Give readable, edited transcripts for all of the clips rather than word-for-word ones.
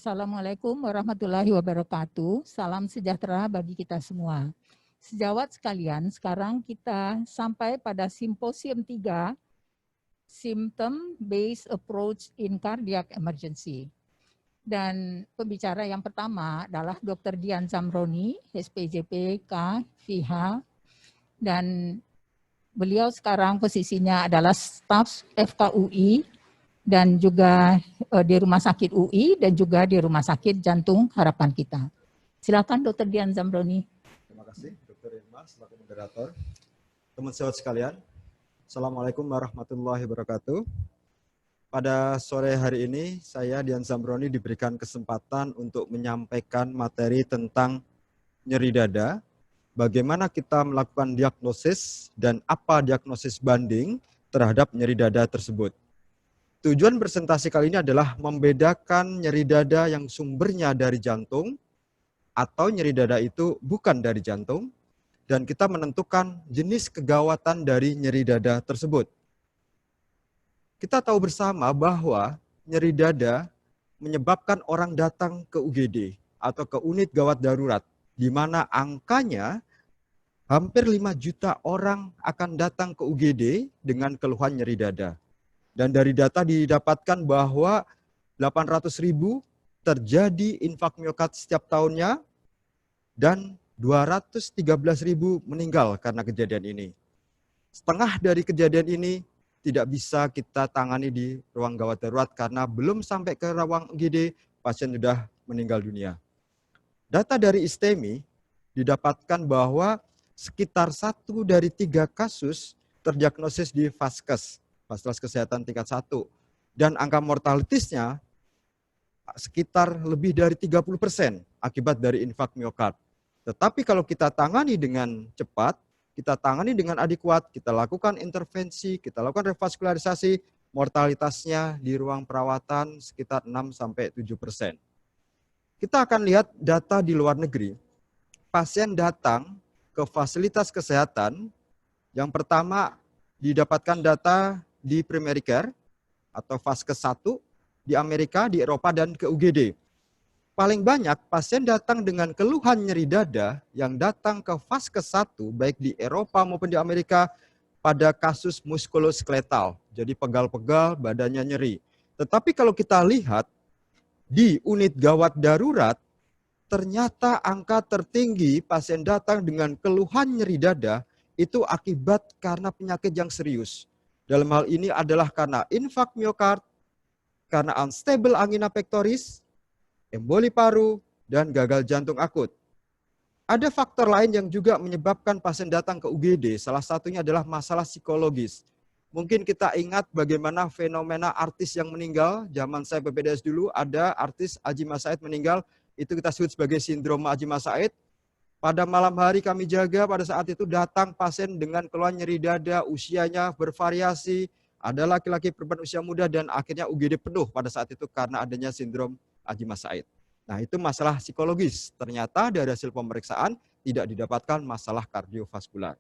Assalamualaikum warahmatullahi wabarakatuh. Salam sejahtera bagi kita semua. Sejawat sekalian, sekarang kita sampai pada simposium 3, Symptom Based Approach in Cardiac Emergency. Dan pembicara yang pertama adalah Dr. Dian Zamroni, SPJP K FIHA, dan beliau sekarang posisinya adalah staf FKUI dan juga di Rumah Sakit UI dan juga di Rumah Sakit Jantung Harapan Kita. Silakan Dr. Dian Zamroni. Terima kasih Dr. Irma selaku moderator. Teman sejawat sekalian, Assalamualaikum warahmatullahi wabarakatuh. Pada sore hari ini saya Dian Zamroni diberikan kesempatan untuk menyampaikan materi tentang nyeri dada, bagaimana kita melakukan diagnosis dan apa diagnosis banding terhadap nyeri dada tersebut. Tujuan presentasi kali ini adalah membedakan nyeri dada yang sumbernya dari jantung atau nyeri dada itu bukan dari jantung, dan kita menentukan jenis kegawatan dari nyeri dada tersebut. Kita tahu bersama bahwa nyeri dada menyebabkan orang datang ke UGD atau ke unit gawat darurat, di mana angkanya hampir 5 juta orang akan datang ke UGD dengan keluhan nyeri dada. Dan dari data didapatkan bahwa 800.000 terjadi infark miokard setiap tahunnya dan 213.000 meninggal karena kejadian ini. Setengah dari kejadian ini tidak bisa kita tangani di ruang gawat darurat karena belum sampai ke ruang UGD, pasien sudah meninggal dunia. Data dari ISTEMI didapatkan bahwa sekitar 1 dari 3 kasus terdiagnosis di Vaskes, fasilitas kesehatan tingkat 1. Dan angka mortalitasnya sekitar lebih dari 30% akibat dari infark miokard. Tetapi kalau kita tangani dengan cepat, kita tangani dengan adekuat, kita lakukan intervensi, kita lakukan revaskularisasi, mortalitasnya di ruang perawatan sekitar 6-7%. Kita akan lihat data di luar negeri. Pasien datang ke fasilitas kesehatan, yang pertama didapatkan data di primary care atau Vaskes 1 di Amerika, di Eropa, dan ke UGD. Paling banyak pasien datang dengan keluhan nyeri dada yang datang ke Vaskes 1 baik di Eropa maupun di Amerika pada kasus muskuloskeletal. Jadi pegal-pegal, badannya nyeri. Tetapi kalau kita lihat di unit gawat darurat, ternyata angka tertinggi pasien datang dengan keluhan nyeri dada itu akibat karena penyakit yang serius. Dalam hal ini adalah karena infark miokard, karena unstable angina pectoris, emboli paru, dan gagal jantung akut. Ada faktor lain yang juga menyebabkan pasien datang ke UGD, salah satunya adalah masalah psikologis. Mungkin kita ingat bagaimana fenomena artis yang meninggal, zaman saya PPDS dulu ada artis Adjie Massaid meninggal, itu kita sebut sebagai sindrom Adjie Massaid. Pada malam hari kami jaga, pada saat itu datang pasien dengan keluhan nyeri dada, usianya bervariasi, ada laki-laki perempuan usia muda, dan akhirnya UGD penuh pada saat itu karena adanya sindrom Adjie Massaid. Nah, itu masalah psikologis. Ternyata dari hasil pemeriksaan tidak didapatkan masalah kardiovaskular.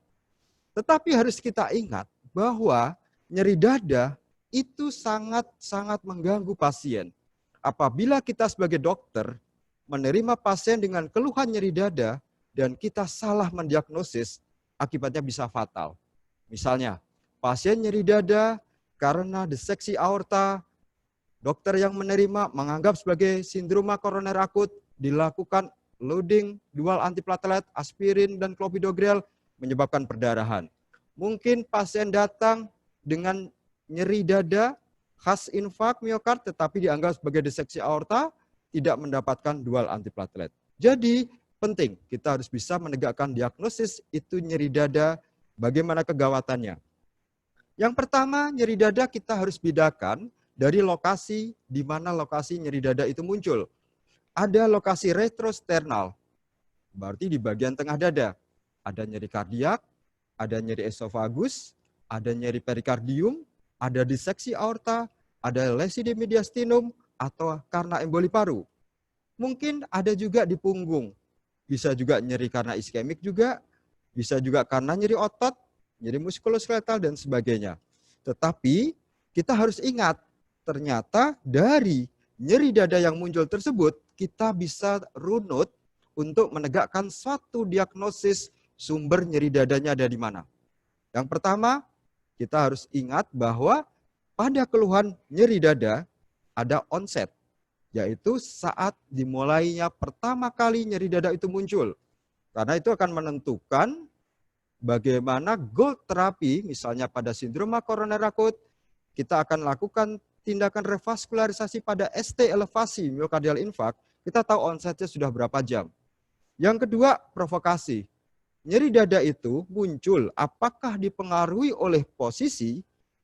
Tetapi harus kita ingat bahwa nyeri dada itu sangat-sangat mengganggu pasien. Apabila kita sebagai dokter menerima pasien dengan keluhan nyeri dada, dan kita salah mendiagnosis, akibatnya bisa fatal. Misalnya, pasien nyeri dada karena diseksi aorta, dokter yang menerima menganggap sebagai sindroma koroner akut, dilakukan loading dual antiplatelet, aspirin, dan clopidogrel, menyebabkan perdarahan. Mungkin pasien datang dengan nyeri dada, khas infark miokard, tetapi dianggap sebagai diseksi aorta, tidak mendapatkan dual antiplatelet. Jadi, penting, kita harus bisa menegakkan diagnosis itu nyeri dada, bagaimana kegawatannya. Yang pertama, nyeri dada kita harus bedakan dari lokasi di mana lokasi nyeri dada itu muncul. Ada lokasi retrosternal, berarti di bagian tengah dada. Ada nyeri kardiak, ada nyeri esofagus, ada nyeri perikardium, ada diseksi aorta, ada lesi di mediastinum, atau karena emboli paru. Mungkin ada juga di punggung. Bisa juga nyeri karena iskemik juga, bisa juga karena nyeri otot, nyeri muskuloskeletal, dan sebagainya. Tetapi kita harus ingat, ternyata dari nyeri dada yang muncul tersebut, kita bisa runut untuk menegakkan suatu diagnosis sumber nyeri dadanya ada di mana. Yang pertama, kita harus ingat bahwa pada keluhan nyeri dada ada onset, yaitu saat dimulainya pertama kali nyeri dada itu muncul. Karena itu akan menentukan bagaimana goal terapi, misalnya pada sindroma koroner akut, kita akan lakukan tindakan revaskularisasi pada ST elevasi myocardial infarct, kita tahu onsetnya sudah berapa jam. Yang kedua, provokasi. Nyeri dada itu muncul apakah dipengaruhi oleh posisi,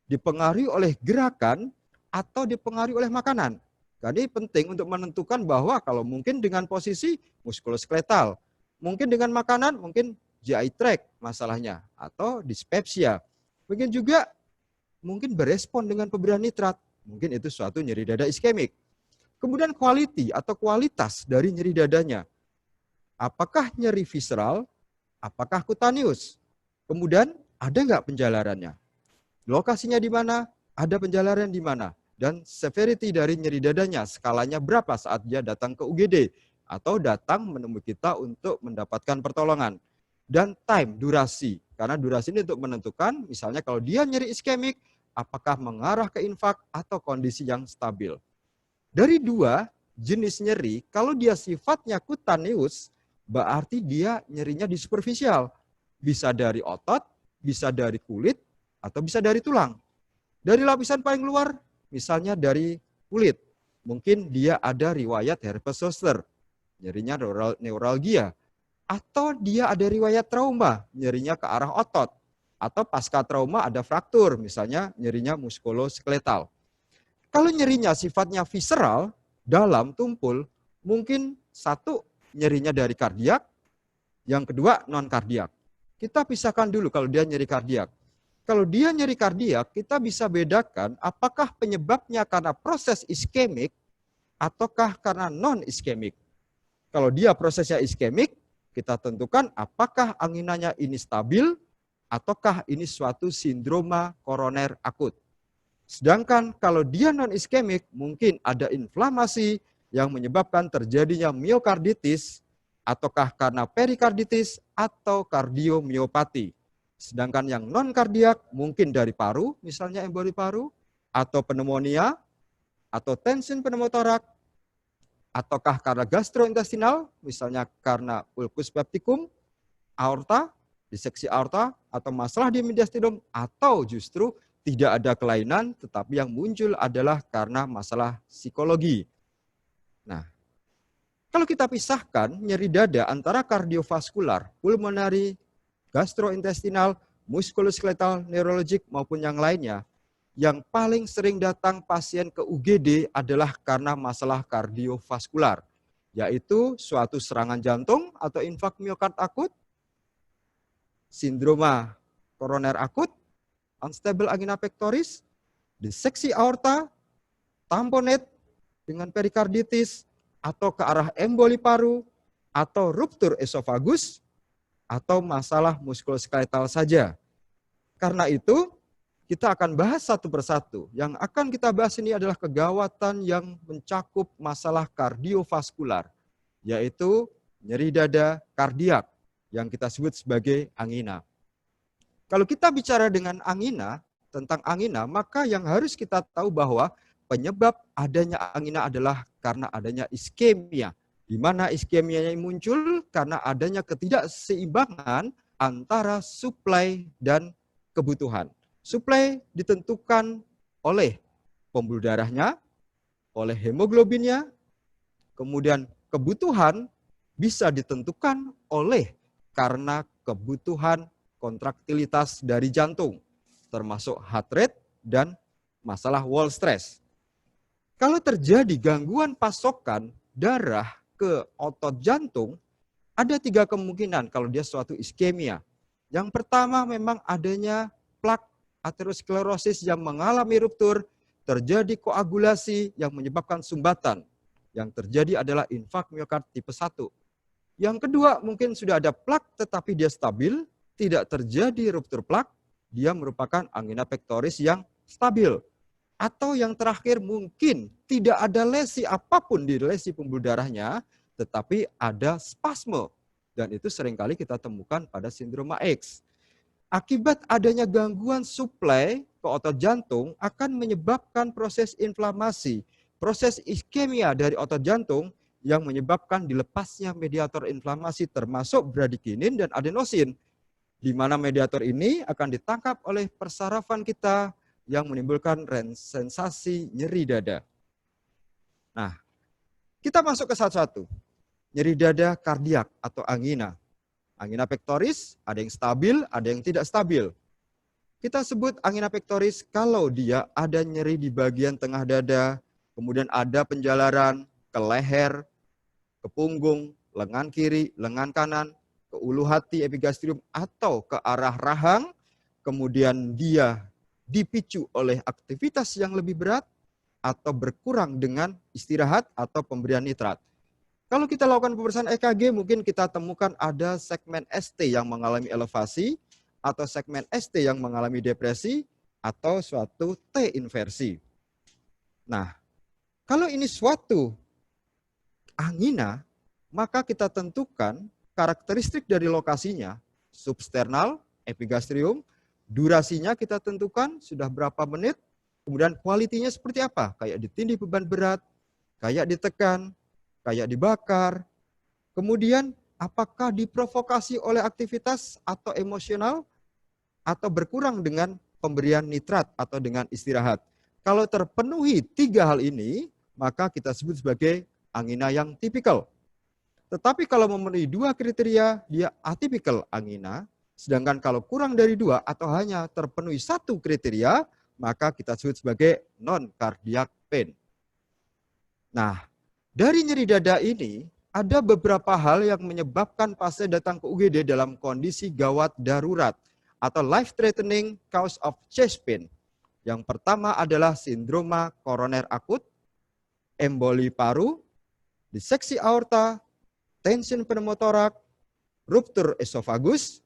dipengaruhi oleh gerakan, atau dipengaruhi oleh makanan. Jadi penting untuk menentukan bahwa kalau mungkin dengan posisi muskuloskeletal, mungkin dengan makanan, mungkin GI tract masalahnya, atau dispepsia. Mungkin juga mungkin berespon dengan pemberian nitrat, mungkin itu suatu nyeri dada iskemik. Kemudian quality atau kualitas dari nyeri dadanya. Apakah nyeri visceral, apakah kutaneus? Kemudian ada nggak penjalarannya? Lokasinya di mana? Ada penjalaran di mana? Dan severity dari nyeri dadanya, skalanya berapa saat dia datang ke UGD atau datang menemui kita untuk mendapatkan pertolongan. Dan time, durasi. Karena durasi ini untuk menentukan, misalnya kalau dia nyeri iskemik, apakah mengarah ke infark atau kondisi yang stabil. Dari dua jenis nyeri, kalau dia sifatnya kutaneus, berarti dia nyerinya di superficial. Bisa dari otot, bisa dari kulit, atau bisa dari tulang. Dari lapisan paling luar, misalnya dari kulit. Mungkin dia ada riwayat herpes zoster, nyerinya neuralgia. Atau dia ada riwayat trauma, nyerinya ke arah otot. Atau pasca trauma ada fraktur, misalnya nyerinya muskuloskeletal. Kalau nyerinya sifatnya visceral, dalam, tumpul, mungkin satu nyerinya dari kardiak, yang kedua non-kardiak. Kita pisahkan dulu kalau dia nyeri kardiak. Kalau dia nyeri kardiak, kita bisa bedakan apakah penyebabnya karena proses iskemik ataukah karena non-iskemik. Kalau dia prosesnya iskemik, kita tentukan apakah anginanya ini stabil ataukah ini suatu sindroma koroner akut. Sedangkan kalau dia non-iskemik, mungkin ada inflamasi yang menyebabkan terjadinya miokarditis, ataukah karena perikarditis atau kardiomiopati. Sedangkan yang non-kardiak mungkin dari paru, misalnya emboli paru, atau pneumonia, atau tensin pneumotorak, ataukah karena gastrointestinal, misalnya karena ulcus pepticum, aorta, diseksi aorta, atau masalah di mediastinum, atau justru tidak ada kelainan, tetapi yang muncul adalah karena masalah psikologi. Nah, kalau kita pisahkan nyeri dada antara kardiovaskular, pulmonari, gastrointestinal, muskuloskeletal, neurologik, maupun yang lainnya, yang paling sering datang pasien ke UGD adalah karena masalah kardiovaskular, yaitu suatu serangan jantung atau infark miokard akut, sindroma koroner akut, unstable angina pectoris, diseksi aorta, tamponade dengan perikarditis, atau ke arah emboli paru, atau ruptur esofagus, atau masalah muskuloskeletal saja. Karena itu, kita akan bahas satu persatu. Yang akan kita bahas ini adalah kegawatan yang mencakup masalah kardiovaskular, yaitu nyeri dada kardiak, yang kita sebut sebagai angina. Kalau kita bicara dengan angina, tentang angina, maka yang harus kita tahu bahwa penyebab adanya angina adalah karena adanya iskemia. Di mana iskemianya muncul karena adanya ketidakseimbangan antara suplai dan kebutuhan. Suplai ditentukan oleh pembuluh darahnya, oleh hemoglobinnya, kemudian kebutuhan bisa ditentukan oleh karena kebutuhan kontraktilitas dari jantung, termasuk heart rate dan masalah wall stress. Kalau terjadi gangguan pasokan darah ke otot jantung, ada 3 kemungkinan kalau dia suatu iskemia. Yang pertama memang adanya plak aterosklerosis yang mengalami ruptur, terjadi koagulasi yang menyebabkan sumbatan. Yang terjadi adalah infark miokard tipe 1. Yang kedua mungkin sudah ada plak tetapi dia stabil, tidak terjadi ruptur plak, dia merupakan angina pectoris yang stabil. Atau yang terakhir mungkin tidak ada lesi apapun di lesi pembuluh darahnya, tetapi ada spasme. Dan itu seringkali kita temukan pada sindroma X. Akibat adanya gangguan suplai ke otot jantung akan menyebabkan proses inflamasi, proses iskemia dari otot jantung yang menyebabkan dilepasnya mediator inflamasi termasuk bradikinin dan adenosin, di mana mediator ini akan ditangkap oleh persarafan kita yang menimbulkan sensasi nyeri dada. Nah, kita masuk ke satu-satu. Nyeri dada kardiak atau angina. Angina pectoris ada yang stabil, ada yang tidak stabil. Kita sebut angina pectoris kalau dia ada nyeri di bagian tengah dada, kemudian ada penjalaran ke leher, ke punggung, lengan kiri, lengan kanan, ke ulu hati epigastrium atau ke arah rahang, kemudian dia dipicu oleh aktivitas yang lebih berat atau berkurang dengan istirahat atau pemberian nitrat. Kalau kita lakukan pemeriksaan EKG, mungkin kita temukan ada segmen ST yang mengalami elevasi, atau segmen ST yang mengalami depresi, atau suatu T inversi. Nah, kalau ini suatu angina, maka kita tentukan karakteristik dari lokasinya, substernal, epigastrium, durasinya kita tentukan sudah berapa menit, kemudian kualitinya seperti apa, kayak ditindih beban berat, kayak ditekan, kayak dibakar, kemudian apakah diprovokasi oleh aktivitas atau emosional, atau berkurang dengan pemberian nitrat atau dengan istirahat. Kalau terpenuhi 3 hal ini, maka kita sebut sebagai angina yang tipikal. Tetapi kalau memenuhi 2 kriteria, dia atipikal angina, sedangkan kalau kurang dari 2 atau hanya terpenuhi 1 kriteria, maka kita sebut sebagai non-cardiac pain. Nah, dari nyeri dada ini, ada beberapa hal yang menyebabkan pasien datang ke UGD dalam kondisi gawat darurat atau life-threatening cause of chest pain. Yang pertama adalah sindroma koroner akut, emboli paru, diseksi aorta, tension pneumotorak, ruptur esofagus,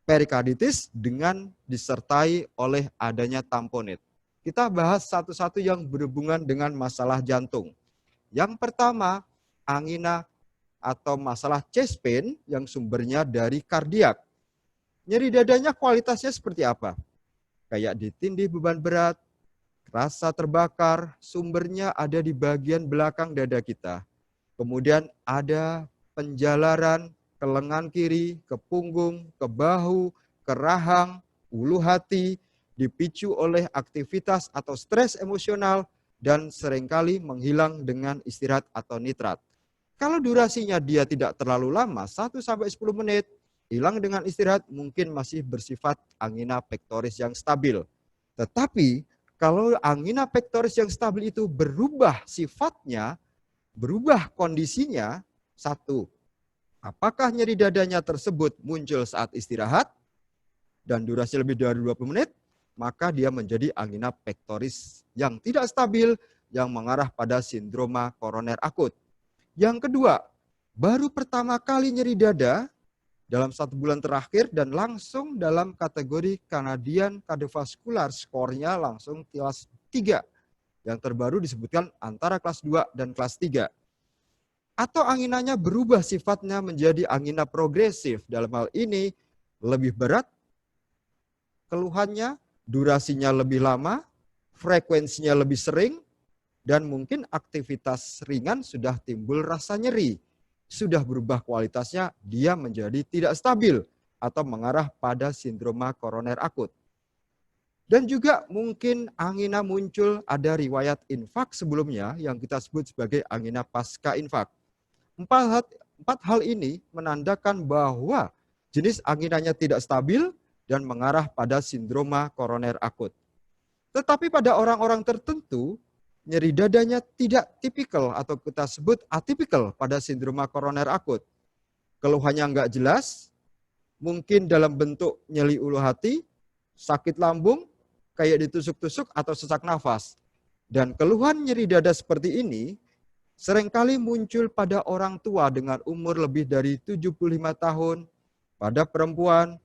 perikarditis dengan disertai oleh adanya tamponade. Kita bahas satu-satu yang berhubungan dengan masalah jantung. Yang pertama, angina atau masalah chest pain yang sumbernya dari kardiak. Nyeri dadanya kualitasnya seperti apa? Kayak ditindih beban berat, rasa terbakar, sumbernya ada di bagian belakang dada kita. Kemudian ada penjalaran ke lengan kiri, ke punggung, ke bahu, ke rahang, ulu hati, dipicu oleh aktivitas atau stres emosional, dan seringkali menghilang dengan istirahat atau nitrat. Kalau durasinya dia tidak terlalu lama, 1-10 menit, hilang dengan istirahat, mungkin masih bersifat angina pectoris yang stabil. Tetapi kalau angina pectoris yang stabil itu berubah sifatnya, berubah kondisinya, 1, apakah nyeri dadanya tersebut muncul saat istirahat dan durasi lebih dari 20 menit, maka dia menjadi angina pectoris yang tidak stabil yang mengarah pada sindroma koroner akut. Yang kedua, baru pertama kali nyeri dada dalam 1 bulan terakhir dan langsung dalam kategori Canadian Cardiovascular skornya langsung kelas 3. Yang terbaru disebutkan antara kelas 2 dan kelas 3. Atau anginanya berubah sifatnya menjadi angina progresif. Dalam hal ini lebih berat keluhannya, durasinya lebih lama, frekuensinya lebih sering, dan mungkin aktivitas ringan sudah timbul rasa nyeri. Sudah berubah kualitasnya, dia menjadi tidak stabil atau mengarah pada sindroma koroner akut. Dan juga mungkin angina muncul ada riwayat infak sebelumnya yang kita sebut sebagai angina pasca infak. 4 hal ini menandakan bahwa jenis anginanya tidak stabil dan mengarah pada sindroma koroner akut. Tetapi pada orang-orang tertentu, nyeri dadanya tidak tipikal atau kita sebut atipikal pada sindroma koroner akut. Keluhannya enggak jelas, mungkin dalam bentuk nyeri ulu hati, sakit lambung, kayak ditusuk-tusuk atau sesak nafas. Dan keluhan nyeri dada seperti ini seringkali muncul pada orang tua dengan umur lebih dari 75 tahun, pada perempuan,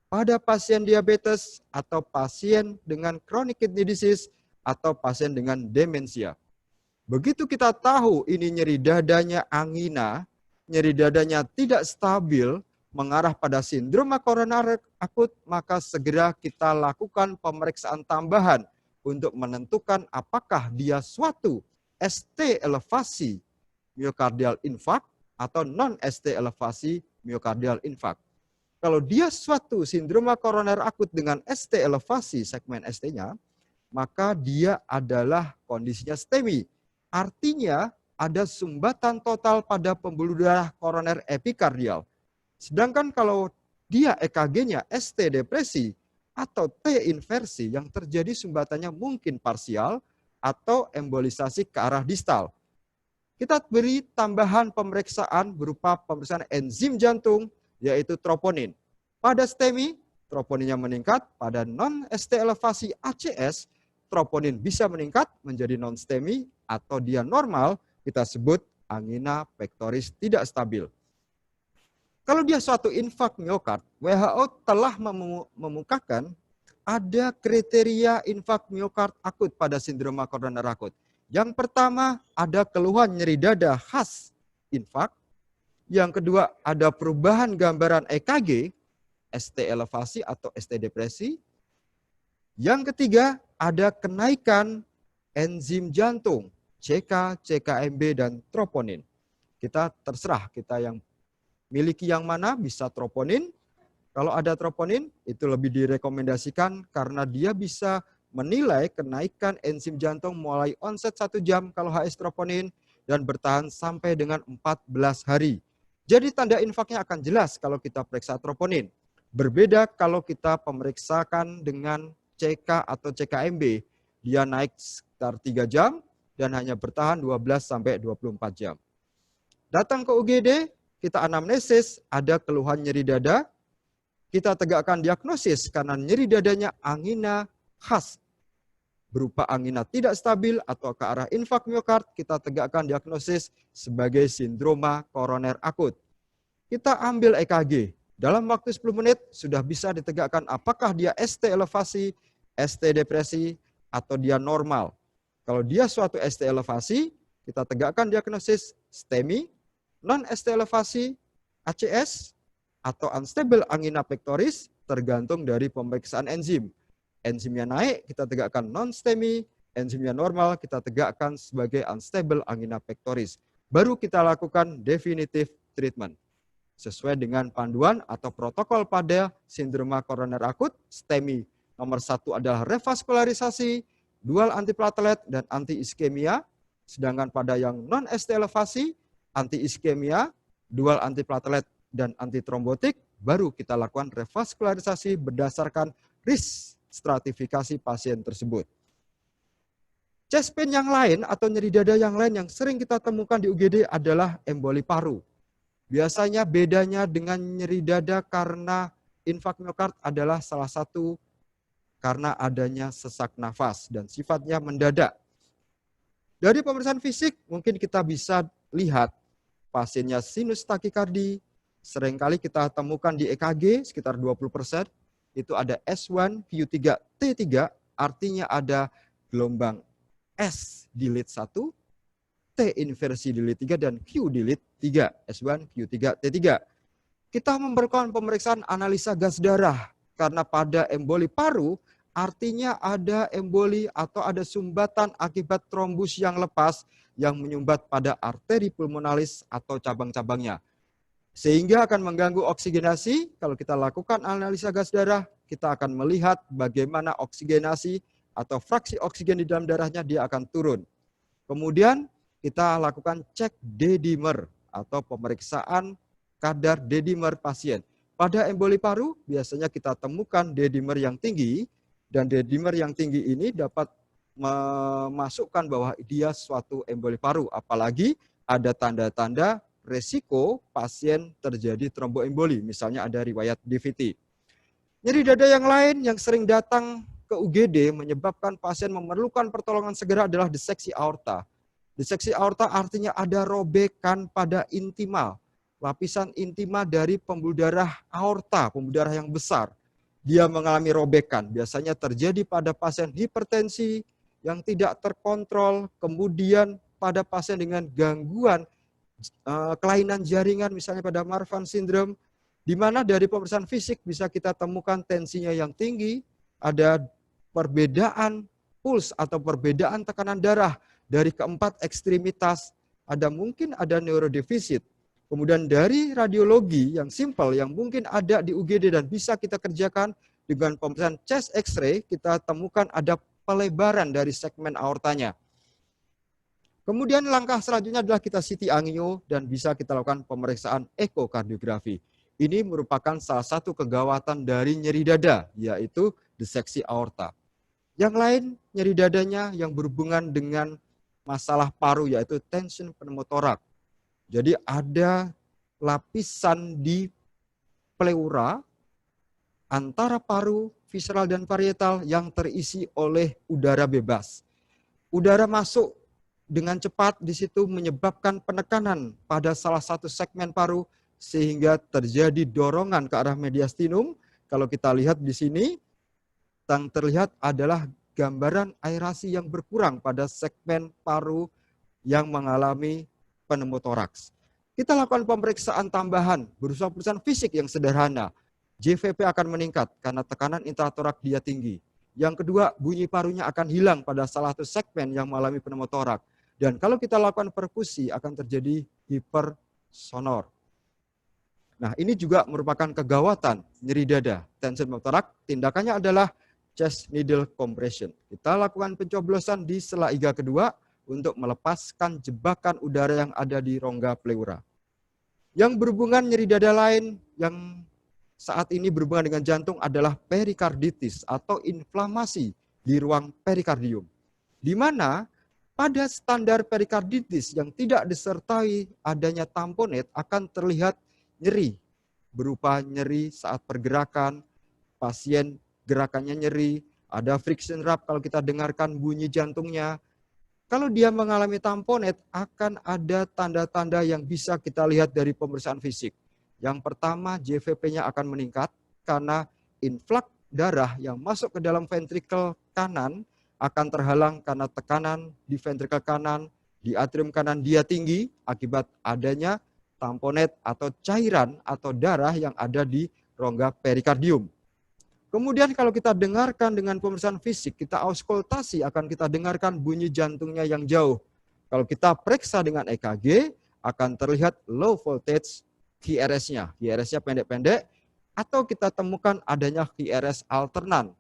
pada pasien diabetes atau pasien dengan chronic kidney disease atau pasien dengan demensia. Begitu kita tahu ini nyeri dadanya angina, nyeri dadanya tidak stabil, mengarah pada sindrom koroner akut, maka segera kita lakukan pemeriksaan tambahan untuk menentukan apakah dia suatu ST elevasi myocardial infarct atau non-ST elevasi myocardial infarct. Kalau dia suatu sindrom koroner akut dengan ST elevasi segmen ST-nya, maka dia adalah kondisinya STEMI. Artinya ada sumbatan total pada pembuluh darah koroner epikardial. Sedangkan kalau dia EKG-nya ST depresi atau T inversi yang terjadi sumbatannya mungkin parsial atau embolisasi ke arah distal. Kita beri tambahan pemeriksaan berupa pemeriksaan enzim jantung yaitu troponin. Pada STEMI, troponinnya meningkat. Pada non-ST elevasi ACS, troponin bisa meningkat menjadi non-STEMI atau dia normal, kita sebut angina pectoris tidak stabil. Kalau dia suatu infak miokard, WHO telah memukakan ada kriteria infak miokard akut pada sindrom koroner akut. Yang pertama, ada keluhan nyeri dada khas infak. Yang kedua, ada perubahan gambaran EKG, ST elevasi atau ST depresi. Yang ketiga, ada kenaikan enzim jantung, CK, CKMB, dan troponin. Kita terserah, kita yang miliki yang mana, bisa troponin. Kalau ada troponin, itu lebih direkomendasikan karena dia bisa menilai kenaikan enzim jantung mulai onset 1 jam kalau HS troponin dan bertahan sampai dengan 14 hari. Jadi tanda infaknya akan jelas kalau kita periksa troponin. Berbeda kalau kita pemeriksakan dengan CK atau CKMB. Dia naik sekitar 3 jam dan hanya bertahan 12 sampai 24 jam. Datang ke UGD, kita anamnesis, ada keluhan nyeri dada. Kita tegakkan diagnosis karena nyeri dadanya angina khas. Berupa angina tidak stabil atau ke arah infak miokard, kita tegakkan diagnosis sebagai sindroma koroner akut. Kita ambil EKG. Dalam waktu 10 menit sudah bisa ditegakkan apakah dia ST elevasi, ST depresi, atau dia normal. Kalau dia suatu ST elevasi, kita tegakkan diagnosis STEMI, non-ST elevasi, ACS, atau unstable angina pectoris, tergantung dari pemeriksaan enzim. Enzimnya naik, kita tegakkan non-STEMI, enzimnya normal, kita tegakkan sebagai unstable angina pectoris. Baru kita lakukan definitive treatment. Sesuai dengan panduan atau protokol pada sindroma koroner akut, STEMI. Nomor 1 adalah revaskularisasi, dual antiplatelet, dan anti-iskemia. Sedangkan pada yang non-ST elevasi, anti-iskemia, dual antiplatelet, dan antitrombotik, baru kita lakukan revaskularisasi berdasarkan risk stratifikasi pasien tersebut. Chest pain yang lain atau nyeri dada yang lain yang sering kita temukan di UGD adalah emboli paru. Biasanya bedanya dengan nyeri dada karena infak miokard adalah salah satu karena adanya sesak nafas dan sifatnya mendadak. Dari pemeriksaan fisik mungkin kita bisa lihat pasiennya sinus takikardi, seringkali kita temukan di EKG sekitar 20%, itu ada S1, Q3, T3, artinya ada gelombang S di lead 1, T inversi di lead 3, dan Q di lead 3, S1, Q3, T3. Kita memberikan pemeriksaan analisa gas darah, karena pada emboli paru, artinya ada emboli atau ada sumbatan akibat trombus yang lepas yang menyumbat pada arteri pulmonalis atau cabang-cabangnya. Sehingga akan mengganggu oksigenasi. Kalau kita lakukan analisa gas darah, kita akan melihat bagaimana oksigenasi atau fraksi oksigen di dalam darahnya dia akan turun. Kemudian kita lakukan cek D-dimer atau pemeriksaan kadar D-dimer pasien. Pada emboli paru biasanya kita temukan D-dimer yang tinggi, dan D-dimer yang tinggi ini dapat memasukkan bahwa dia suatu emboli paru. Apalagi ada tanda-tanda resiko pasien terjadi tromboemboli, misalnya ada riwayat DVT. Nyeri dada yang lain yang sering datang ke UGD menyebabkan pasien memerlukan pertolongan segera adalah diseksi aorta. Diseksi aorta artinya ada robekan pada intima, lapisan intima dari pembuluh darah aorta, pembuluh darah yang besar. Dia mengalami robekan, biasanya terjadi pada pasien hipertensi, yang tidak terkontrol, kemudian pada pasien dengan gangguan kelainan jaringan, misalnya pada Marfan syndrome, di mana dari pemeriksaan fisik bisa kita temukan tensinya yang tinggi, ada perbedaan puls atau perbedaan tekanan darah dari keempat ekstremitas, mungkin ada neurodefisit. Kemudian dari radiologi yang simpel, yang mungkin ada di UGD dan bisa kita kerjakan dengan pemeriksaan chest X-ray, kita temukan ada pelebaran dari segmen aortanya. Kemudian langkah selanjutnya adalah kita CT angio dan bisa kita lakukan pemeriksaan ekokardiografi. Ini merupakan salah satu kegawatan dari nyeri dada, yaitu diseksi aorta. Yang lain, nyeri dadanya yang berhubungan dengan masalah paru, yaitu tension pneumotorak. Jadi ada lapisan di pleura antara paru, visceral dan parietal yang terisi oleh udara bebas. Udara masuk dengan cepat di situ menyebabkan penekanan pada salah satu segmen paru sehingga terjadi dorongan ke arah mediastinum. Kalau kita lihat di sini, yang terlihat adalah gambaran aerasi yang berkurang pada segmen paru yang mengalami pneumotoraks. Kita lakukan pemeriksaan tambahan, berusaha pemeriksaan fisik yang sederhana. JVP akan meningkat karena tekanan intratorak dia tinggi. Yang kedua, bunyi parunya akan hilang pada salah satu segmen yang mengalami pneumotorak. Dan kalau kita lakukan perkusi akan terjadi hipersonor. Nah, ini juga merupakan kegawatan nyeri dada, tension pneumotorak. Tindakannya adalah chest needle compression. Kita lakukan pencoblosan di sela iga kedua untuk melepaskan jebakan udara yang ada di rongga pleura. Yang berhubungan nyeri dada lain yang saat ini berhubungan dengan jantung adalah perikarditis atau inflamasi di ruang perikardium. Di mana pada standar perikarditis yang tidak disertai adanya tamponet akan terlihat nyeri, berupa nyeri saat pergerakan, pasien gerakannya nyeri, ada friction rub kalau kita dengarkan bunyi jantungnya. Kalau dia mengalami tamponet, akan ada tanda-tanda yang bisa kita lihat dari pemeriksaan fisik. Yang pertama, JVP-nya akan meningkat karena influx darah yang masuk ke dalam ventrikel kanan akan terhalang karena tekanan di ventrikel kanan, di atrium kanan dia tinggi akibat adanya tamponet atau cairan atau darah yang ada di rongga perikardium. Kemudian kalau kita dengarkan dengan pemeriksaan fisik, kita auskultasi akan kita dengarkan bunyi jantungnya yang jauh. Kalau kita periksa dengan EKG, akan terlihat low voltage QRS-nya. QRS-nya pendek-pendek, atau kita temukan adanya QRS alternan,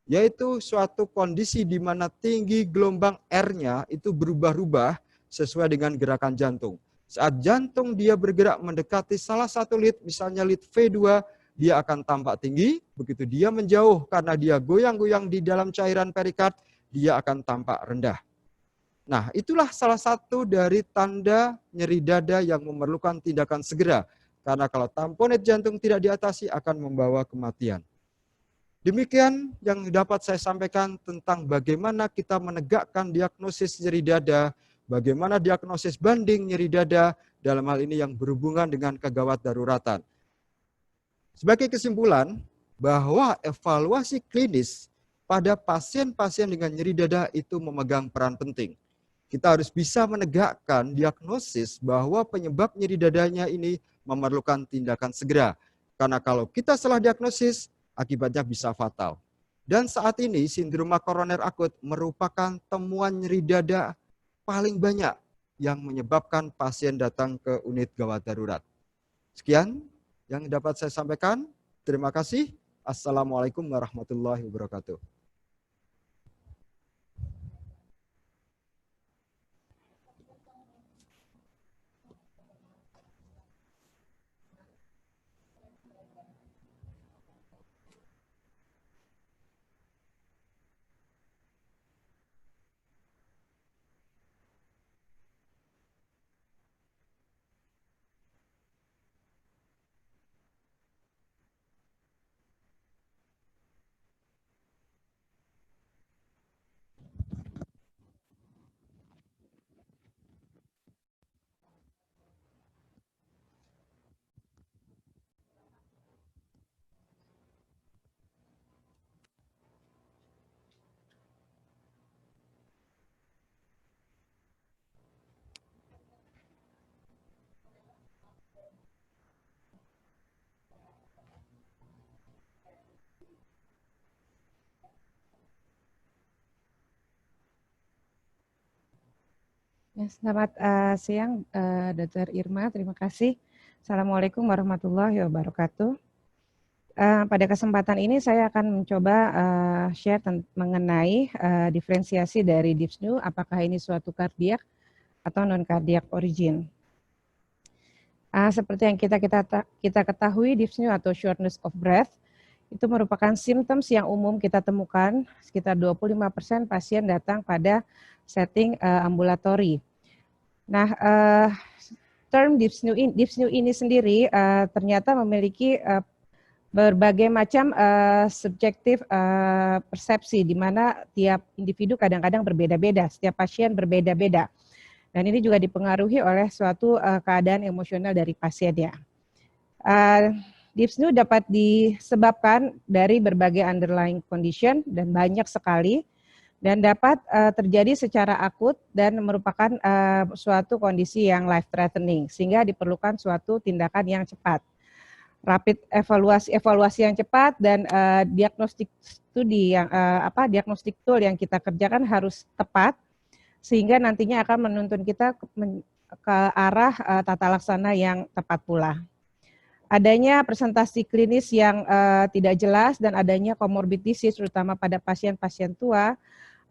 yaitu suatu kondisi di mana tinggi gelombang R-nya itu berubah-ubah sesuai dengan gerakan jantung. Saat jantung dia bergerak mendekati salah satu lead, misalnya lead V2, dia akan tampak tinggi, begitu dia menjauh karena dia goyang-goyang di dalam cairan perikard, dia akan tampak rendah. Nah, itulah salah satu dari tanda nyeri dada yang memerlukan tindakan segera. Karena kalau tamponet jantung tidak diatasi akan membawa kematian. Demikian yang dapat saya sampaikan tentang bagaimana kita menegakkan diagnosis nyeri dada, bagaimana diagnosis banding nyeri dada, dalam hal ini yang berhubungan dengan kegawat daruratan. Sebagai kesimpulan, bahwa evaluasi klinis pada pasien-pasien dengan nyeri dada itu memegang peran penting. Kita harus bisa menegakkan diagnosis bahwa penyebab nyeri dadanya ini memerlukan tindakan segera. Karena kalau kita salah diagnosis, akibatnya bisa fatal. Dan saat ini sindroma koroner akut merupakan temuan nyeri dada paling banyak yang menyebabkan pasien datang ke unit gawat darurat. Sekian yang dapat saya sampaikan. Terima kasih. Assalamualaikum warahmatullahi wabarakatuh. Ya, selamat siang, Dr. Irma. Terima kasih. Assalamualaikum warahmatullahi wabarakatuh. Pada kesempatan ini saya akan mencoba share mengenai diferensiasi dari dyspnea, apakah ini suatu kardiak atau non kardiak origin. Seperti yang kita ketahui, dyspnea atau shortness of breath itu merupakan symptoms yang umum kita temukan. Sekitar 25% pasien datang pada setting ambulatori. Nah, term dyspnea ini sendiri ternyata memiliki berbagai macam subjektif persepsi, di mana tiap individu kadang-kadang berbeda-beda, setiap pasien berbeda-beda. Dan ini juga dipengaruhi oleh suatu keadaan emosional dari pasiennya. Dyspnea dapat disebabkan dari berbagai underlying condition dan banyak sekali, dan dapat terjadi secara akut dan merupakan suatu kondisi yang life threatening, sehingga diperlukan suatu tindakan yang cepat. Rapid evaluasi yang cepat dan diagnostik studi yang diagnostik tool yang kita kerjakan harus tepat, sehingga nantinya akan menuntun kita ke arah tata laksana yang tepat pula. Adanya presentasi klinis yang tidak jelas dan adanya comorbid disease terutama pada pasien-pasien tua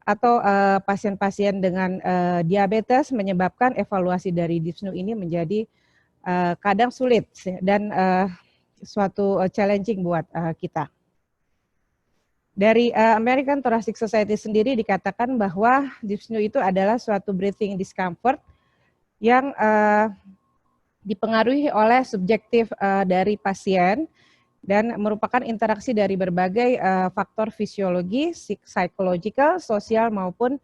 atau pasien-pasien dengan diabetes menyebabkan evaluasi dari dyspnea ini menjadi kadang sulit dan suatu challenging buat kita. Dari American Thoracic Society sendiri dikatakan bahwa dyspnea itu adalah suatu breathing discomfort yang dipengaruhi oleh subjektif dari pasien dan merupakan interaksi dari berbagai faktor fisiologi, psychological, sosial maupun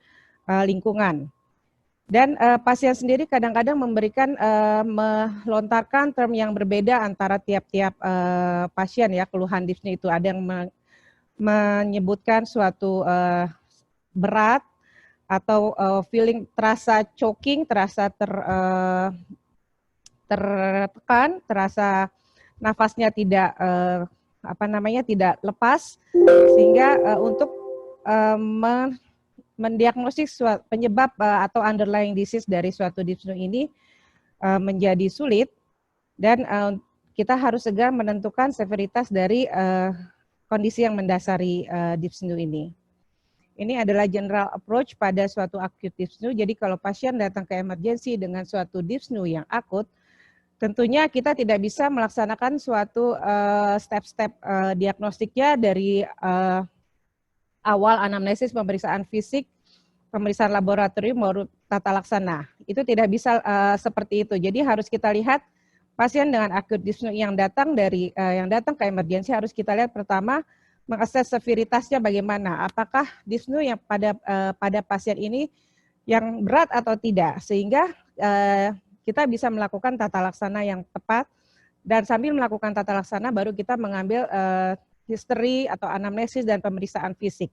lingkungan. Dan pasien sendiri kadang-kadang melontarkan term yang berbeda antara tiap-tiap pasien ya. Keluhan dyspnea itu ada yang menyebutkan suatu berat atau feeling terasa choking, terasa tertekan, terasa nafasnya tidak tidak lepas, sehingga untuk mendiagnosis penyebab atau underlying disease dari suatu dyspnea ini menjadi sulit, dan kita harus segera menentukan severitas dari kondisi yang mendasari dyspnea ini. Ini adalah general approach pada suatu acute dyspnea. Jadi kalau pasien datang ke emergency dengan suatu dyspnea yang akut, tentunya kita tidak bisa melaksanakan suatu step-step diagnostiknya dari awal anamnesis, pemeriksaan fisik, pemeriksaan laboratorium, baru tata laksana. Itu tidak bisa seperti itu. Jadi harus kita lihat pasien dengan acute dyspnea yang datang ke emergensi, harus kita lihat pertama mengakses severitasnya bagaimana. Apakah dyspnea yang pada pasien ini yang berat atau tidak, sehingga kita bisa melakukan tata laksana yang tepat, dan sambil melakukan tata laksana baru kita mengambil history atau anamnesis dan pemeriksaan fisik.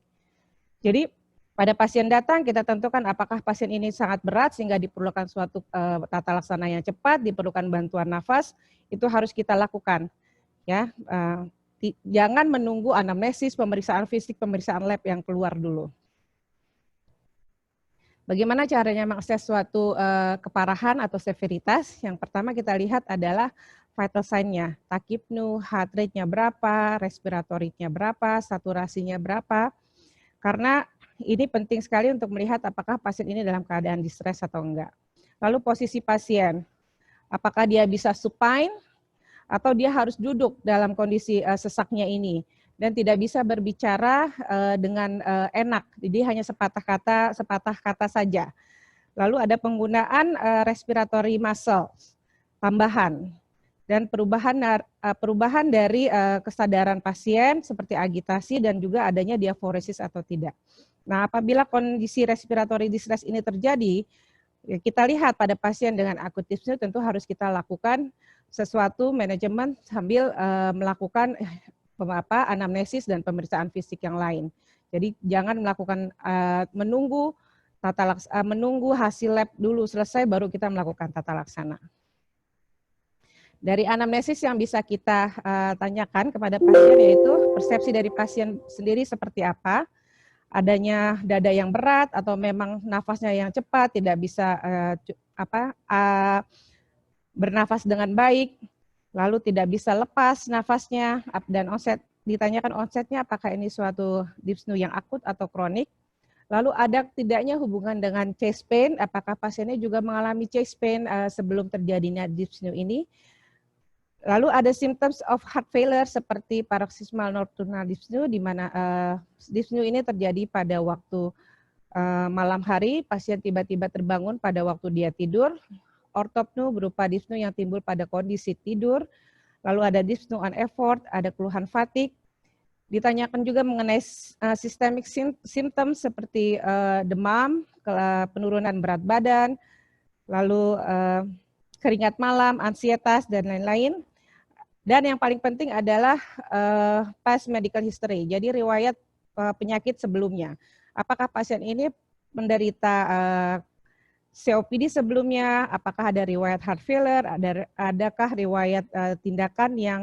Jadi pada pasien datang kita tentukan apakah pasien ini sangat berat sehingga diperlukan suatu tata laksana yang cepat, diperlukan bantuan nafas, itu harus kita lakukan. Ya, jangan menunggu anamnesis, pemeriksaan fisik, pemeriksaan lab yang keluar dulu. Bagaimana caranya mengakses suatu keparahan atau severitas? Yang pertama kita lihat adalah vital sign-nya, tachypnea, heart rate-nya berapa, respiratory-nya berapa, saturasinya berapa. Karena ini penting sekali untuk melihat apakah pasien ini dalam keadaan distress atau enggak. Lalu posisi pasien, apakah dia bisa supine atau dia harus duduk dalam kondisi sesaknya ini dan tidak bisa berbicara dengan enak, jadi hanya sepatah kata saja. Lalu ada penggunaan respiratory muscle tambahan dan perubahan dari kesadaran pasien seperti agitasi dan juga adanya diaforesis atau tidak. Nah, apabila kondisi respiratory distress ini terjadi, ya kita lihat pada pasien dengan acute dyspnea tentu harus kita lakukan sesuatu manajemen sambil melakukan anamnesis dan pemeriksaan fisik yang lain. Jadi jangan melakukan menunggu hasil lab dulu selesai baru kita melakukan tata laksana. Dari anamnesis yang bisa kita tanyakan kepada pasien yaitu persepsi dari pasien sendiri seperti apa, adanya dada yang berat atau memang nafasnya yang cepat, tidak bisa bernafas dengan baik, lalu tidak bisa lepas nafasnya, dan onset, ditanyakan onsetnya apakah ini suatu dyspnea yang akut atau kronik. Lalu ada tidaknya hubungan dengan chest pain, apakah pasiennya juga mengalami chest pain sebelum terjadinya dyspnea ini. Lalu ada symptoms of heart failure seperti paroxysmal nocturnal dyspnea, di mana dyspnea ini terjadi pada waktu malam hari, pasien tiba-tiba terbangun pada waktu dia tidur. Ortopnea berupa dyspnea yang timbul pada kondisi tidur. Lalu ada dyspnea on effort, ada keluhan fatigue. Ditanyakan juga mengenai systemic symptoms seperti demam, penurunan berat badan, lalu keringat malam, ansietas, dan lain-lain. Dan yang paling penting adalah past medical history, jadi riwayat penyakit sebelumnya. Apakah pasien ini menderita COPD sebelumnya, apakah ada riwayat heart failure, adakah riwayat tindakan yang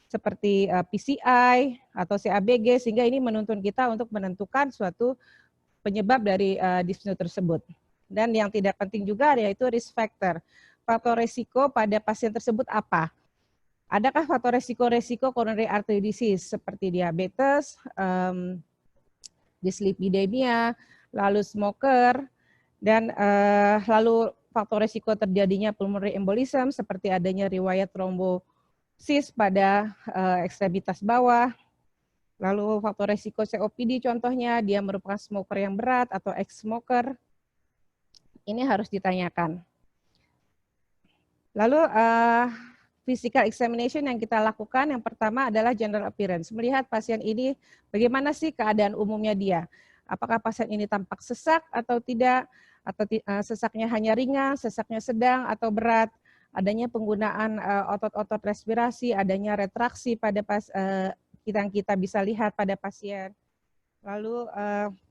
seperti PCI atau CABG, sehingga ini menuntun kita untuk menentukan suatu penyebab dari dyspnea tersebut. Dan yang tidak penting juga yaitu risk factor. Faktor risiko pada pasien tersebut apa? Adakah faktor resiko coronary artery disease seperti diabetes, dyslipidemia, lalu smoker, dan lalu faktor resiko terjadinya pulmonary embolism seperti adanya riwayat trombosis pada ekstremitas bawah. Lalu faktor resiko COPD contohnya dia merupakan smoker yang berat atau ex-smoker. Ini harus ditanyakan. Lalu physical examination yang kita lakukan, yang pertama adalah general appearance. Melihat pasien ini bagaimana sih keadaan umumnya dia. Apakah pasien ini tampak sesak atau tidak, atau sesaknya hanya ringan, sesaknya sedang atau berat, adanya penggunaan otot-otot respirasi, adanya retraksi pada yang kita bisa lihat pada pasien. Lalu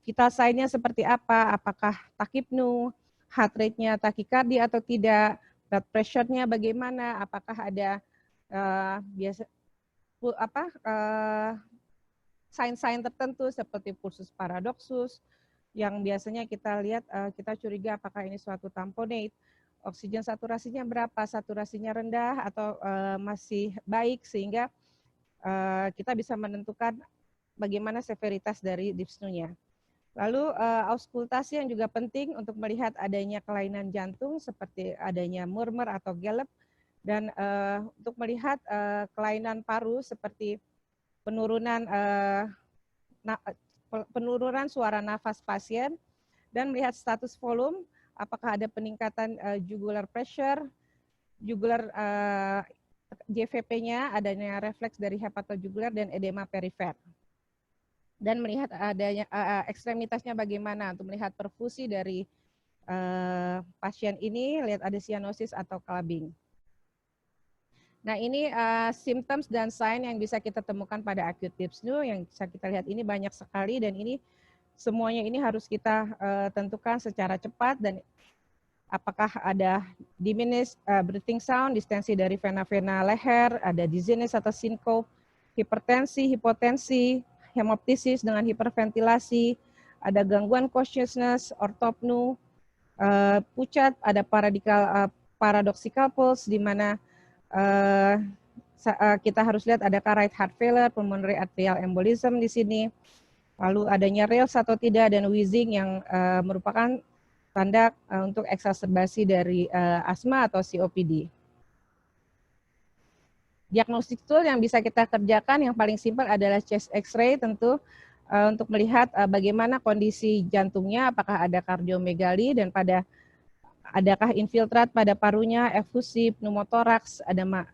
vital sign-nya seperti apa, apakah tachypnea, heart rate-nya tachycardia atau tidak, blood pressure-nya bagaimana, apakah ada sign-sign tertentu seperti pulsus paradoxus, yang biasanya kita lihat, kita curiga apakah ini suatu tamponade, oksigen saturasinya berapa, saturasinya rendah atau masih baik, sehingga kita bisa menentukan bagaimana severitas dari dyspnea-nya. Lalu auskultasi yang juga penting untuk melihat adanya kelainan jantung seperti adanya murmur atau gallop, dan untuk melihat kelainan paru seperti penurunan suara nafas pasien, dan melihat status volume, apakah ada peningkatan jugular pressure, jugular JVP-nya, adanya refleks dari hepatojugular dan edema perifer. Dan melihat adanya ekstremitasnya bagaimana, untuk melihat perfusi dari pasien ini, lihat ada cyanosis atau clubbing. Nah, ini symptoms dan sign yang bisa kita temukan pada acute dyspnea, yang bisa kita lihat ini banyak sekali, dan ini semuanya ini harus kita tentukan secara cepat, dan apakah ada diminished breathing sound, distensi dari vena-vena leher, ada dizziness atau syncope, hipertensi, hipotensi, hemoptysis dengan hiperventilasi, ada gangguan consciousness, ortopnea, pucat, ada paradoxical pulse, di mana kita harus lihat adakah right heart failure, pulmonary arterial embolism di sini, lalu adanya Rales atau tidak, dan wheezing yang merupakan tanda untuk eksaserbasi dari asma atau COPD. Diagnostik tool yang bisa kita kerjakan yang paling simpel adalah chest X-ray tentu untuk melihat bagaimana kondisi jantungnya, apakah ada kardiomegali dan adakah infiltrat pada parunya, efusi, pneumotoraks,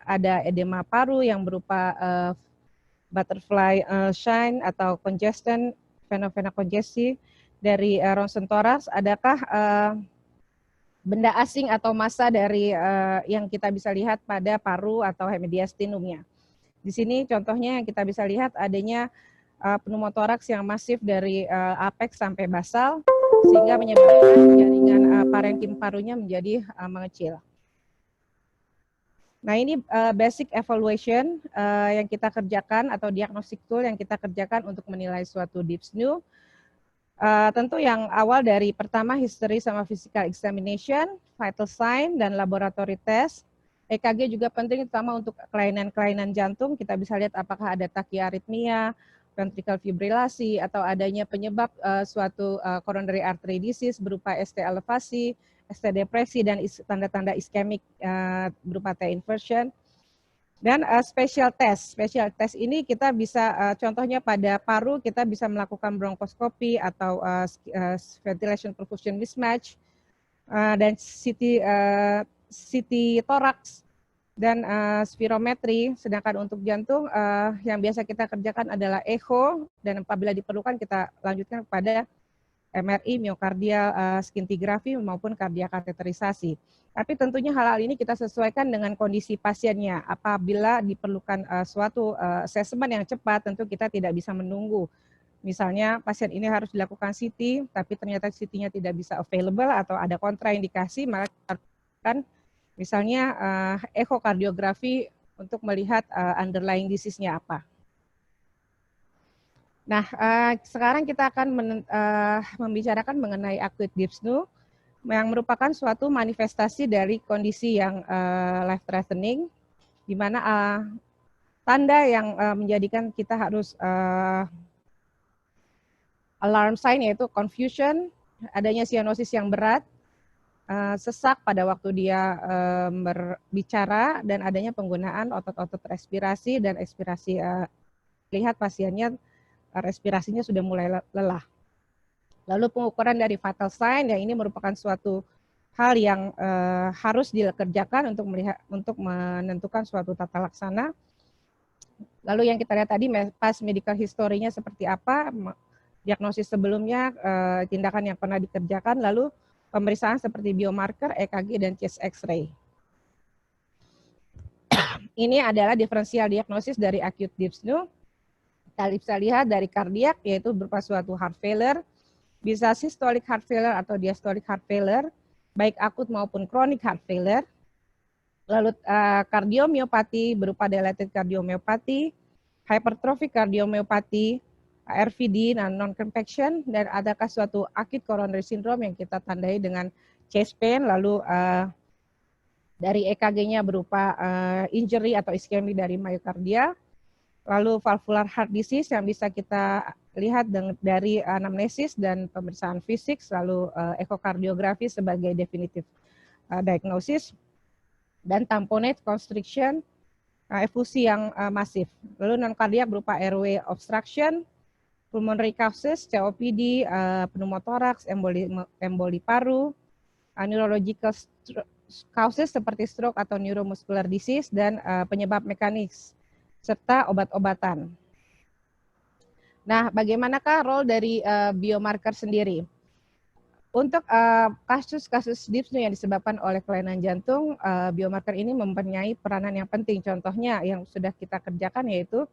ada edema paru yang berupa butterfly shine atau congestion, fenomena kongesti dari ronsen toraks, adakah benda asing atau massa dari yang kita bisa lihat pada paru atau hemodiastinumnya. Di sini contohnya yang kita bisa lihat adanya pneumotoraks yang masif dari apex sampai basal, sehingga menyebabkan jaringan parenkim parunya menjadi mengecil. Nah, ini basic evaluation yang kita kerjakan atau diagnostic tool yang kita kerjakan untuk menilai suatu dyspnea. Tentu yang awal dari pertama history sama physical examination, vital sign, dan laboratory test. EKG juga penting terutama untuk kelainan-kelainan jantung. Kita bisa lihat apakah ada tachyarrhythmia, ventricular fibrilasi, atau adanya penyebab suatu coronary artery disease berupa ST elevasi, ST depresi, dan tanda-tanda iskemik berupa T inversion. Dan special test ini kita bisa contohnya pada paru kita bisa melakukan bronkoskopi atau ventilation perfusion mismatch dan CT thorax dan spirometri. Sedangkan untuk jantung yang biasa kita kerjakan adalah echo dan apabila diperlukan kita lanjutkan kepada MRI, miokardial scintigraphy maupun kardiak kateterisasi. Tapi tentunya hal-hal ini kita sesuaikan dengan kondisi pasiennya. Apabila diperlukan suatu assessment yang cepat, tentu kita tidak bisa menunggu. Misalnya pasien ini harus dilakukan CT, tapi ternyata CT-nya tidak bisa available atau ada kontraindikasi, maka kita lakukan misalnya ekokardiografi untuk melihat underlying disease-nya apa. Nah, sekarang kita akan membicarakan mengenai acute dyspnea yang merupakan suatu manifestasi dari kondisi yang life threatening, di mana tanda yang menjadikan kita harus alarm sign yaitu confusion, adanya cyanosis yang berat, sesak pada waktu dia berbicara, dan adanya penggunaan otot-otot respirasi dan ekspirasi. Lihat pasiennya respirasinya sudah mulai lelah. Lalu pengukuran dari vital sign, yang ini merupakan suatu hal yang harus dikerjakan untuk menentukan suatu tata laksana. Lalu yang kita lihat tadi pas medical history-nya seperti apa, diagnosis sebelumnya, tindakan yang pernah dikerjakan, lalu pemeriksaan seperti biomarker, EKG, dan chest X-ray. Ini adalah diferensial diagnosis dari acute dyspnea. Kita bisa lihat dari kardiak, yaitu berupa suatu heart failure, bisa systolic heart failure atau diastolic heart failure, baik akut maupun chronic heart failure. Lalu kardiomiopati berupa dilated cardiomyopathy, hypertrophic cardiomyopathy, RVD, non-compaction, dan adakah suatu acute coronary syndrome yang kita tandai dengan chest pain, lalu dari EKG-nya berupa injury atau iskemik dari myokardia, lalu valvular heart disease yang bisa kita lihat dari anamnesis dan pemeriksaan fisik, lalu ekokardiografi sebagai definitive diagnosis, dan tamponade constriction, efusi yang masif. Lalu non-kardiak berupa airway obstruction, pulmonary causes, COPD, pneumothoraks, emboli paru, neurological causes seperti stroke atau neuromuscular disease, dan penyebab mekanis, serta obat-obatan. Nah, bagaimanakah role dari biomarker sendiri? Untuk kasus-kasus dyspnea yang disebabkan oleh kelainan jantung, biomarker ini mempunyai peranan yang penting. Contohnya yang sudah kita kerjakan yaitu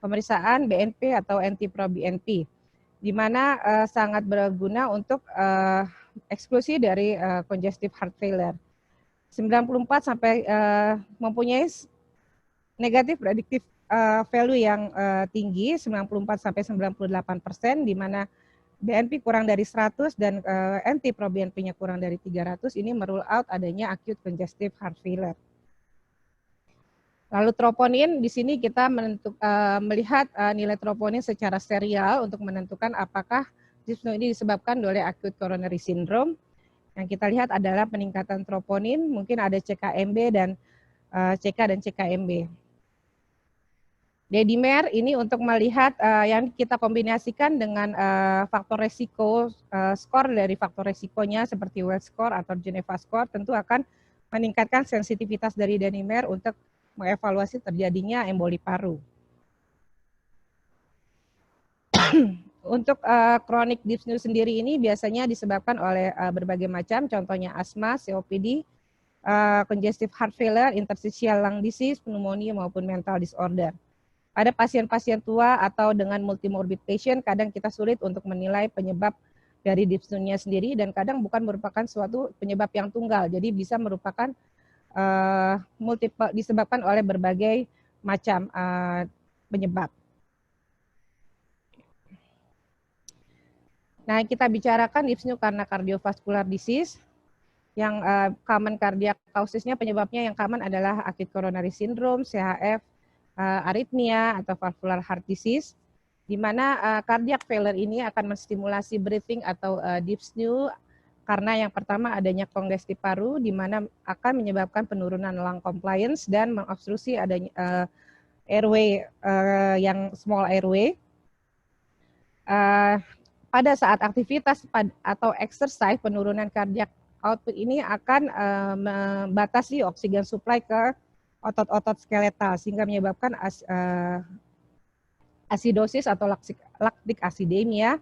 pemeriksaan BNP atau NT-proBNP, di mana sangat berguna untuk eksklusi dari congestive heart failure. 94 sampai mempunyai negatif predictive value yang tinggi, 94 sampai 98%, di mana BNP kurang dari 100 dan NT-proBNP-nya kurang dari 300, ini merule out adanya acute congestive heart failure. Lalu troponin, di sini kita melihat nilai troponin secara serial untuk menentukan apakah dyspnea ini disebabkan oleh acute coronary syndrome. Yang kita lihat adalah peningkatan troponin, mungkin ada CKMB dan CK dan CKMB. Dedimer ini untuk melihat yang kita kombinasikan dengan faktor resiko, skor dari faktor resikonya seperti Wells score atau Geneva score, tentu akan meningkatkan sensitivitas dari Dedimer untuk mengevaluasi terjadinya emboli paru. Untuk chronic dyspnea sendiri ini biasanya disebabkan oleh berbagai macam, contohnya asma, COPD, congestive heart failure, interstitial lung disease, pneumonia maupun mental disorder. Pada pasien-pasien tua atau dengan multimorbid patient, kadang kita sulit untuk menilai penyebab dari dyspnea sendiri dan kadang bukan merupakan suatu penyebab yang tunggal, jadi bisa merupakan multiple, disebabkan oleh berbagai macam penyebab. Nah, kita bicarakan dyspnea karena cardiovascular disease. Yang common cardiac causesnya, penyebabnya yang common adalah acute coronary syndrome, CHF, arrhythmia atau valvular heart disease, di mana cardiac failure ini akan menstimulasi breathing atau dyspnea karena yang pertama adanya kongesti paru, di mana akan menyebabkan penurunan lung compliance dan mengobstruksi adanya airway yang small airway. Pada saat aktivitas atau exercise, penurunan cardiac output ini akan membatasi oksigen supply ke otot-otot skeletal sehingga menyebabkan asidosis atau lactic acidemia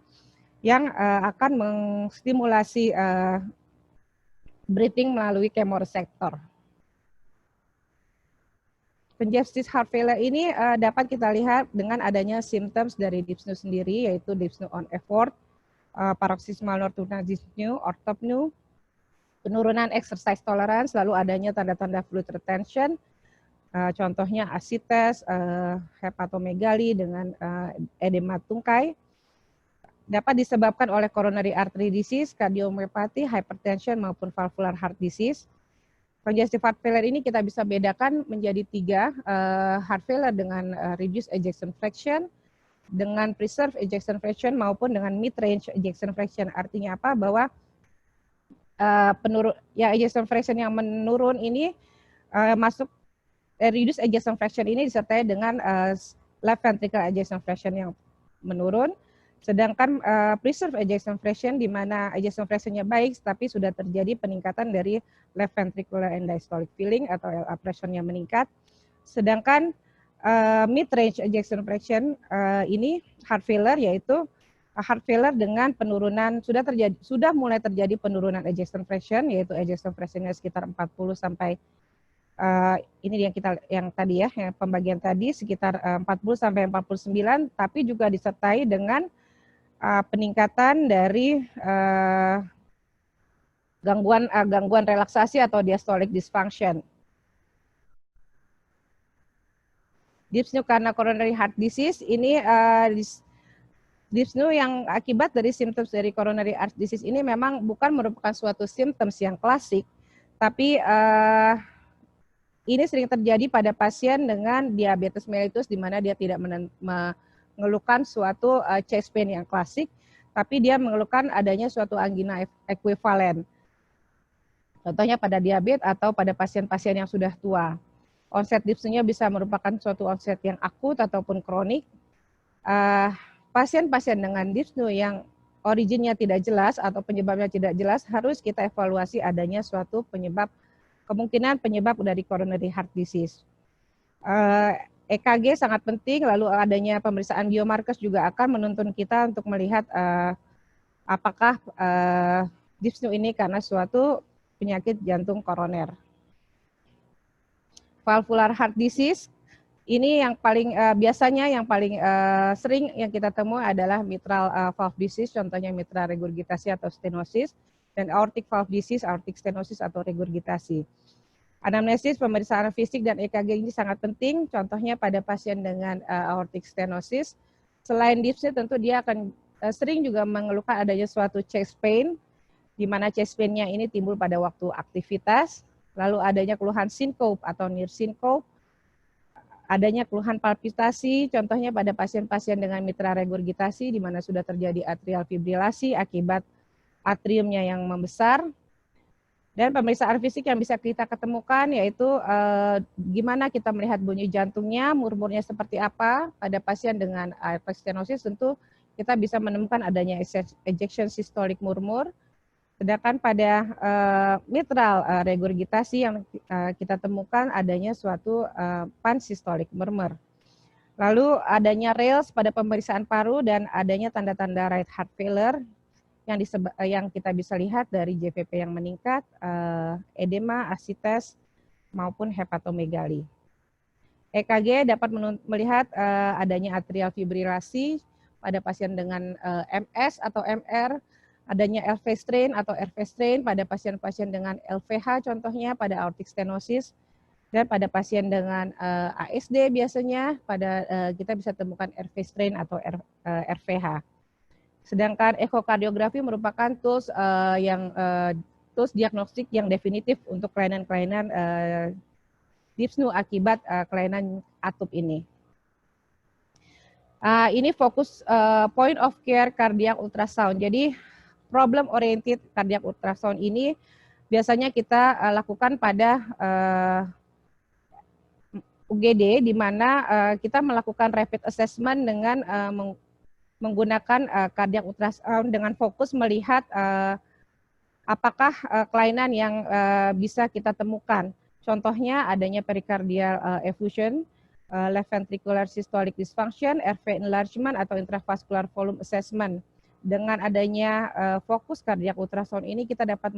yang akan menstimulasi breathing melalui chemoreceptor. Congestive heart failure ini dapat kita lihat dengan adanya symptoms dari dyspnea sendiri, yaitu dyspnea on effort, paroxysmal nocturnal dyspnea, orthopnea, penurunan exercise tolerance, lalu adanya tanda-tanda fluid retention, contohnya ascites, hepatomegali dengan edema tungkai, dapat disebabkan oleh coronary artery disease, cardiomyopathy, hypertension maupun valvular heart disease. Congestive heart failure ini kita bisa bedakan menjadi 3, heart failure dengan reduced ejection fraction, dengan preserved ejection fraction maupun dengan mid-range ejection fraction. Artinya apa? Bahwa ejection fraction yang menurun ini masuk reduced ejection fraction ini disertai dengan left ventricular ejection fraction yang menurun, sedangkan preserved ejection fraction di mana ejection fraction-nya baik tapi sudah terjadi peningkatan dari left ventricular end diastolic filling atau LA pressure-nya meningkat, sedangkan mid range ejection fraction ini heart failure, yaitu heart failure dengan penurunan sudah mulai terjadi penurunan ejection fraction, yaitu ejection fraction-nya sekitar 40 sampai ini yang tadi ya, yang pembagian tadi sekitar 40 sampai 49, tapi juga disertai dengan peningkatan dari gangguan relaksasi atau diastolic dysfunction. Dyspnea karena coronary heart disease ini dyspnea yang akibat dari simptoms dari coronary heart disease ini memang bukan merupakan suatu simptoms yang klasik, tapi ini sering terjadi pada pasien dengan diabetes mellitus di mana dia tidak mengeluhkan suatu chest pain yang klasik, tapi dia mengeluhkan adanya suatu angina ekuivalen. Contohnya pada diabetes atau pada pasien-pasien yang sudah tua. Onset dyspnea bisa merupakan suatu onset yang akut ataupun kronik. Pasien-pasien dengan dyspnea yang originnya tidak jelas atau penyebabnya tidak jelas harus kita evaluasi adanya suatu kemungkinan penyebab dari coronary heart disease. EKG sangat penting, lalu adanya pemeriksaan biomarkers juga akan menuntun kita untuk melihat apakah dyspnea ini karena suatu penyakit jantung koroner. Valvular heart disease ini yang paling biasanya yang paling sering yang kita temui adalah mitral valve disease, contohnya mitral regurgitasi atau stenosis, dan aortic valve disease, aortic stenosis atau regurgitasi. Anamnesis, pemeriksaan fisik dan EKG ini sangat penting, contohnya pada pasien dengan aortic stenosis. Selain dyspnea tentu dia akan sering juga mengeluhkan adanya suatu chest pain, di mana chest pain-nya ini timbul pada waktu aktivitas, lalu adanya keluhan syncope atau near syncope, adanya keluhan palpitasi, contohnya pada pasien-pasien dengan mitral regurgitasi di mana sudah terjadi atrial fibrilasi akibat atriumnya yang membesar. Dan pemeriksaan fisik yang bisa kita ketemukan yaitu gimana kita melihat bunyi jantungnya, murmurnya seperti apa. Pada pasien dengan aortic stenosis tentu kita bisa menemukan adanya ejection systolic murmur. Sedangkan pada mitral regurgitasi yang kita temukan adanya suatu pansystolic murmur. Lalu adanya RALS pada pemeriksaan paru dan adanya tanda-tanda right heart failure yang kita bisa lihat dari JVP yang meningkat, edema, ascites, maupun hepatomegali. EKG dapat melihat adanya atrial fibrilasi pada pasien dengan MS atau MR, adanya LV strain atau RV strain pada pasien-pasien dengan LVH, contohnya pada aortic stenosis, dan pada pasien dengan ASD biasanya kita bisa temukan RV strain atau RVH. Sedangkan ekokardiografi merupakan tools tools diagnostik yang definitif untuk kelainan-kelainan dyspnea akibat kelainan atup ini. Ini fokus point of care cardiac ultrasound. Jadi problem oriented cardiac ultrasound ini biasanya kita lakukan pada UGD, di mana kita melakukan rapid assessment dengan menggunakan cardiac ultrasound dengan fokus melihat apakah kelainan yang bisa kita temukan. Contohnya adanya pericardial effusion, left ventricular systolic dysfunction, RV enlargement atau intravascular volume assessment. Dengan adanya fokus cardiac ultrasound ini kita dapat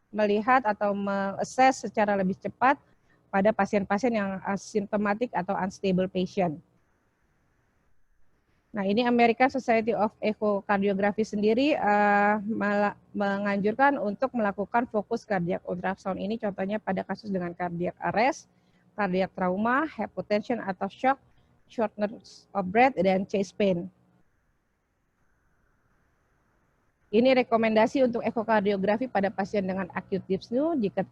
melihat atau mengakses secara lebih cepat pada pasien-pasien yang asimptomatik atau unstable patient. Nah, ini American Society of Echocardiography sendiri menganjurkan untuk melakukan fokus cardiac ultrasound ini, contohnya pada kasus dengan cardiac arrest, cardiac trauma, hypotension atau shock, shortness of breath, dan chest pain. Ini rekomendasi untuk ekokardiografi pada pasien dengan acute dyspnea jika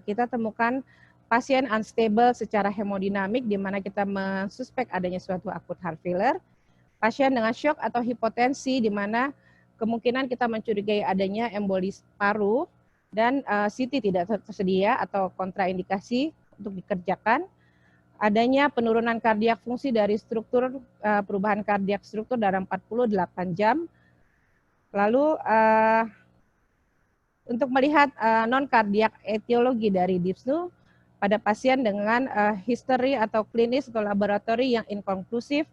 kita temukan pasien unstable secara hemodinamik, di mana kita mensuspek adanya suatu acute heart failure, pasien dengan shock atau hipotensi, di mana kemungkinan kita mencurigai adanya embolis paru, dan CT tidak tersedia atau kontraindikasi untuk dikerjakan, adanya penurunan kardiak fungsi dari struktur, perubahan kardiak struktur dalam 48 jam, lalu untuk melihat non-kardiak etiologi dari dyspnea, pada pasien dengan history atau klinis atau laboratori yang inkonklusif,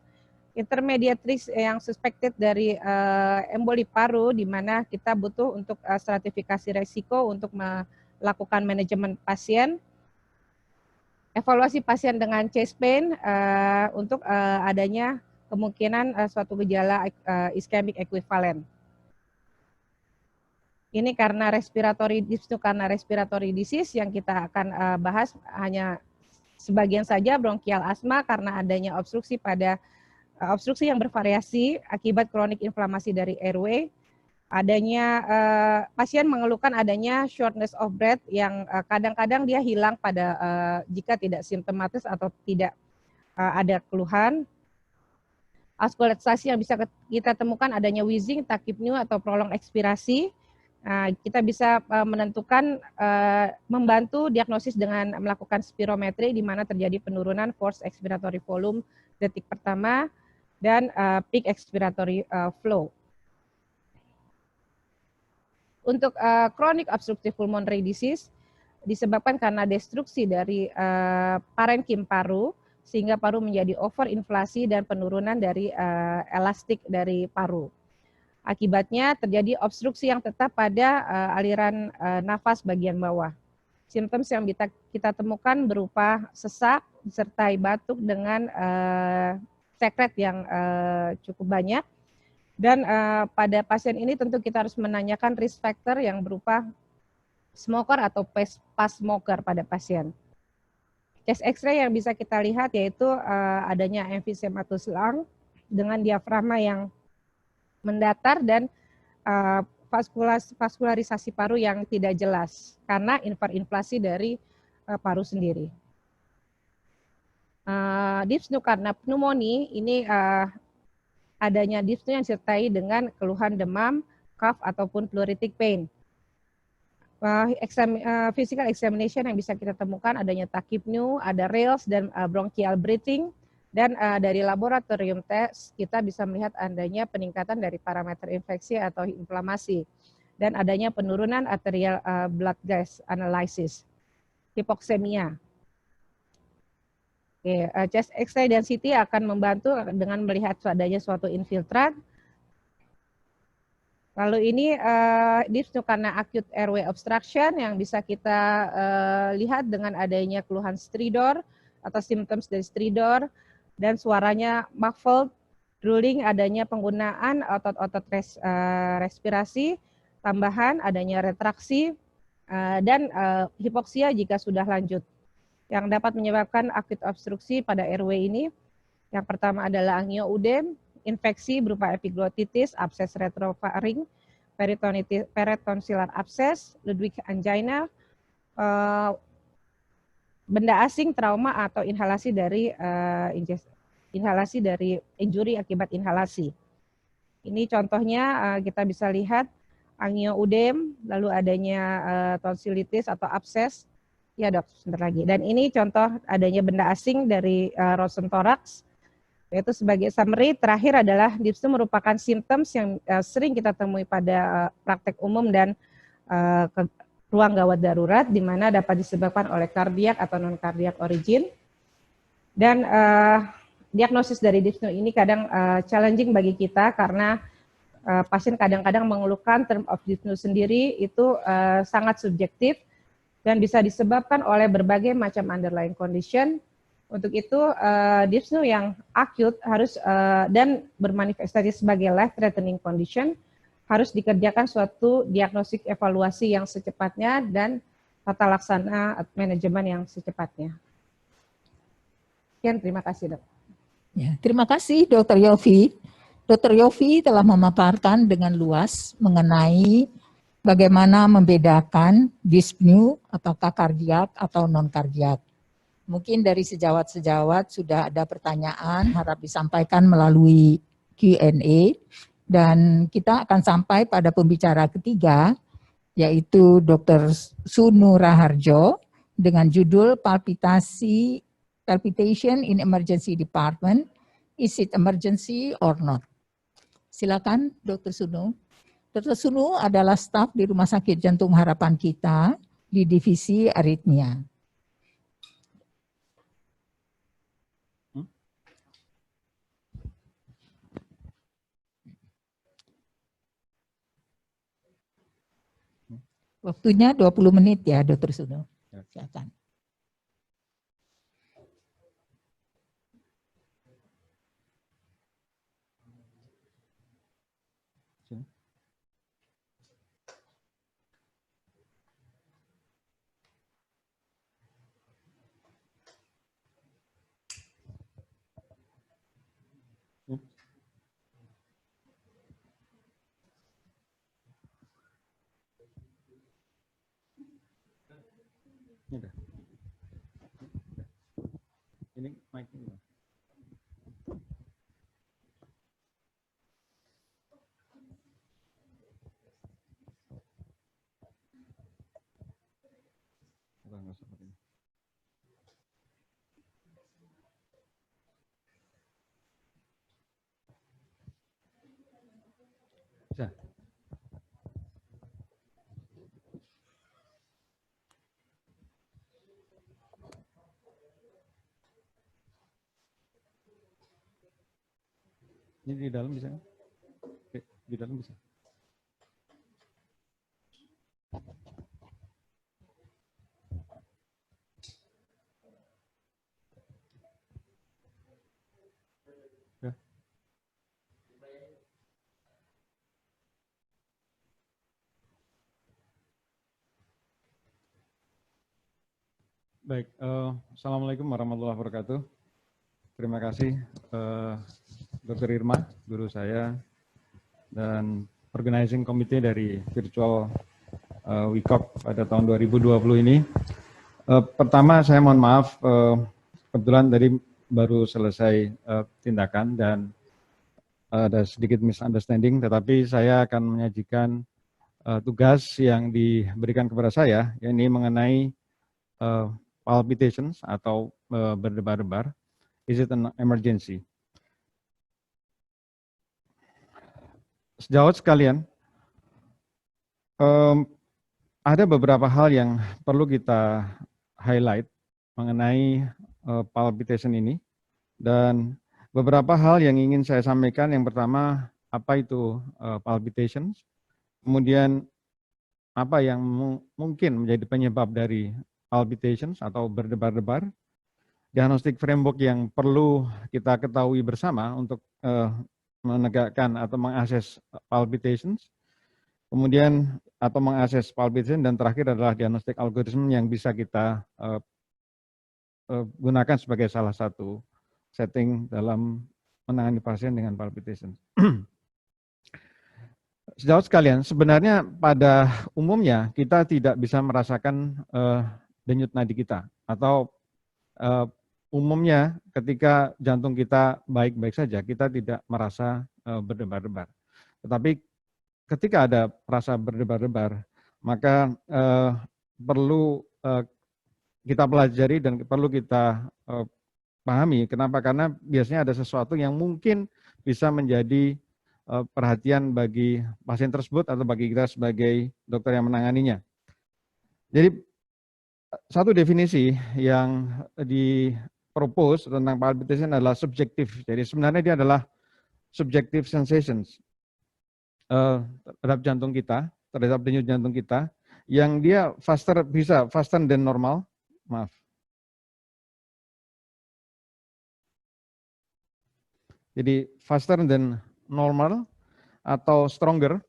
intermediate risk yang suspected dari emboli paru, di mana kita butuh untuk stratifikasi resiko untuk melakukan manajemen pasien, evaluasi pasien dengan chest pain untuk adanya kemungkinan suatu gejala ischemic equivalent. Ini karena respiratory dyspnea, karena respiratory disease yang kita akan bahas hanya sebagian saja, bronkial asma karena adanya obstruksi obstruksi yang bervariasi akibat kronik inflamasi dari airway, adanya pasien mengeluhkan adanya shortness of breath yang kadang-kadang dia hilang pada jika tidak simptomatis atau tidak ada keluhan. Auskultasi yang bisa kita temukan adanya wheezing, tachypnea atau prolong ekspirasi. Kita bisa menentukan, membantu diagnosis dengan melakukan spirometri, di mana terjadi penurunan forced expiratory volume detik pertama dan peak expiratory flow. Untuk chronic obstructive pulmonary disease disebabkan karena destruksi dari parenkim paru, sehingga paru menjadi overinflasi dan penurunan dari elastik dari paru. Akibatnya terjadi obstruksi yang tetap pada aliran nafas bagian bawah. Simptom yang kita temukan berupa sesak disertai batuk dengan sekret yang cukup banyak. Dan pada pasien ini tentu kita harus menanyakan risk factor yang berupa smoker atau past smoker pada pasien. Chest X-ray yang bisa kita lihat yaitu adanya emphysematus lung dengan diafragma yang mendatar dan vaskularisasi paru yang tidak jelas karena hiperinflasi dari paru sendiri. Dyspnea karena pneumonia ini adanya dyspnea yang disertai dengan keluhan demam, cough ataupun pleuritic pain. Physical examination yang bisa kita temukan adanya tachypnea, ada rales dan bronchial breathing. Dan dari laboratorium tes kita bisa melihat adanya peningkatan dari parameter infeksi atau inflamasi dan adanya penurunan arterial blood gas analysis, hipoksemia. Chest X-ray dan CT akan membantu dengan melihat adanya suatu infiltrat. Lalu ini dyspnea karena acute airway obstruction yang bisa kita lihat dengan adanya keluhan stridor atau symptoms dari stridor, dan suaranya muffled, drooling, adanya penggunaan otot-otot respirasi, tambahan adanya retraksi, dan hipoksia jika sudah lanjut. Yang dapat menyebabkan acute obstruksi pada airway ini, yang pertama adalah angioödem, infeksi berupa epiglotitis, abses retrofaring, peritonsillar abses, Ludwig angina, benda asing, trauma atau inhalasi dari injuri akibat inhalasi. Ini contohnya kita bisa lihat angioudem, lalu adanya tonsilitis atau abses. Ya dok, sebentar lagi. Dan ini contoh adanya benda asing dari Rosenthorax. Yaitu sebagai summary, terakhir adalah dyspnea merupakan simptom yang sering kita temui pada praktek umum dan ruang gawat darurat, di mana dapat disebabkan oleh kardiak atau non-kardiak origin. Dan diagnosis dari dyspnea ini kadang challenging bagi kita karena pasien kadang-kadang mengeluhkan term of dyspnea sendiri itu sangat subjektif dan bisa disebabkan oleh berbagai macam underlying condition. Untuk itu, dyspnea yang acute harus dan bermanifestasi sebagai life-threatening condition harus dikerjakan suatu diagnostik evaluasi yang secepatnya dan tata laksana manajemen yang secepatnya. Sekian, terima kasih dok. Ya, terima kasih Dr. Yofi. Dr. Yofi telah memaparkan dengan luas mengenai bagaimana membedakan dyspnea apakah kardiak atau non-kardiak. Mungkin dari sejawat-sejawat sudah ada pertanyaan, harap disampaikan melalui Q&A. Dan kita akan sampai pada pembicara ketiga, yaitu Dr. Sunu Raharjo dengan judul Palpitation in Emergency Department, Is it emergency or not? Silakan Dr. Sunu. Dr. Sunu adalah staf di Rumah Sakit Jantung Harapan Kita di Divisi Aritmia. Waktunya 20 menit ya, Dr. Sunu. Silakan. Ini mic-nya. Enggak seperti ini. Bisa. Ini di dalam bisa? Oke, di dalam bisa. Ya. Baik, Assalamualaikum warahmatullahi wabarakatuh. Terima kasih Dr. Irma, guru saya, dan organizing committee dari virtual WICOP pada tahun 2020 ini. Pertama saya mohon maaf, kebetulan tadi baru selesai tindakan dan ada sedikit misunderstanding, tetapi saya akan menyajikan tugas yang diberikan kepada saya, yakni mengenai palpitations atau berdebar-debar. Is it an emergency? Sejawat sekalian, ada beberapa hal yang perlu kita highlight mengenai palpitation ini, dan beberapa hal yang ingin saya sampaikan. Yang pertama, apa itu palpitations, kemudian apa yang mungkin menjadi penyebab dari palpitations atau berdebar-debar, diagnostic framework yang perlu kita ketahui bersama untuk menegakkan atau mengakses palpitations, kemudian atau mengakses palpitation, dan terakhir adalah diagnostic algorithm yang bisa kita gunakan sebagai salah satu setting dalam menangani pasien dengan palpitation. Sejawat sekalian, sebenarnya pada umumnya kita tidak bisa merasakan denyut nadi kita, atau umumnya ketika jantung kita baik-baik saja, kita tidak merasa berdebar-debar. Tetapi ketika ada rasa berdebar-debar, maka perlu kita pelajari dan perlu kita pahami. Kenapa? Karena biasanya ada sesuatu yang mungkin bisa menjadi perhatian bagi pasien tersebut atau bagi kita sebagai dokter yang menanganinya. Jadi satu definisi yang dipropose tentang palpitation adalah subjektif. Jadi sebenarnya dia adalah subjective sensations terhadap jantung kita, terhadap denyut jantung kita, yang dia bisa faster than normal, maaf. Jadi faster than normal atau stronger,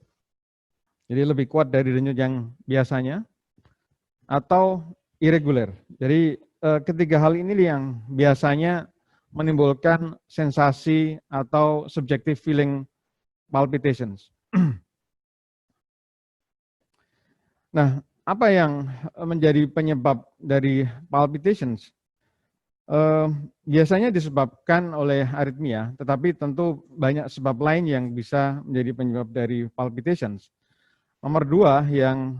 jadi lebih kuat dari denyut yang biasanya, atau irregular. Jadi ketiga hal ini yang biasanya menimbulkan sensasi atau subjective feeling palpitations. Nah, apa yang menjadi penyebab dari palpitations? Biasanya disebabkan oleh aritmia, tetapi tentu banyak sebab lain yang bisa menjadi penyebab dari palpitations. Nomor dua yang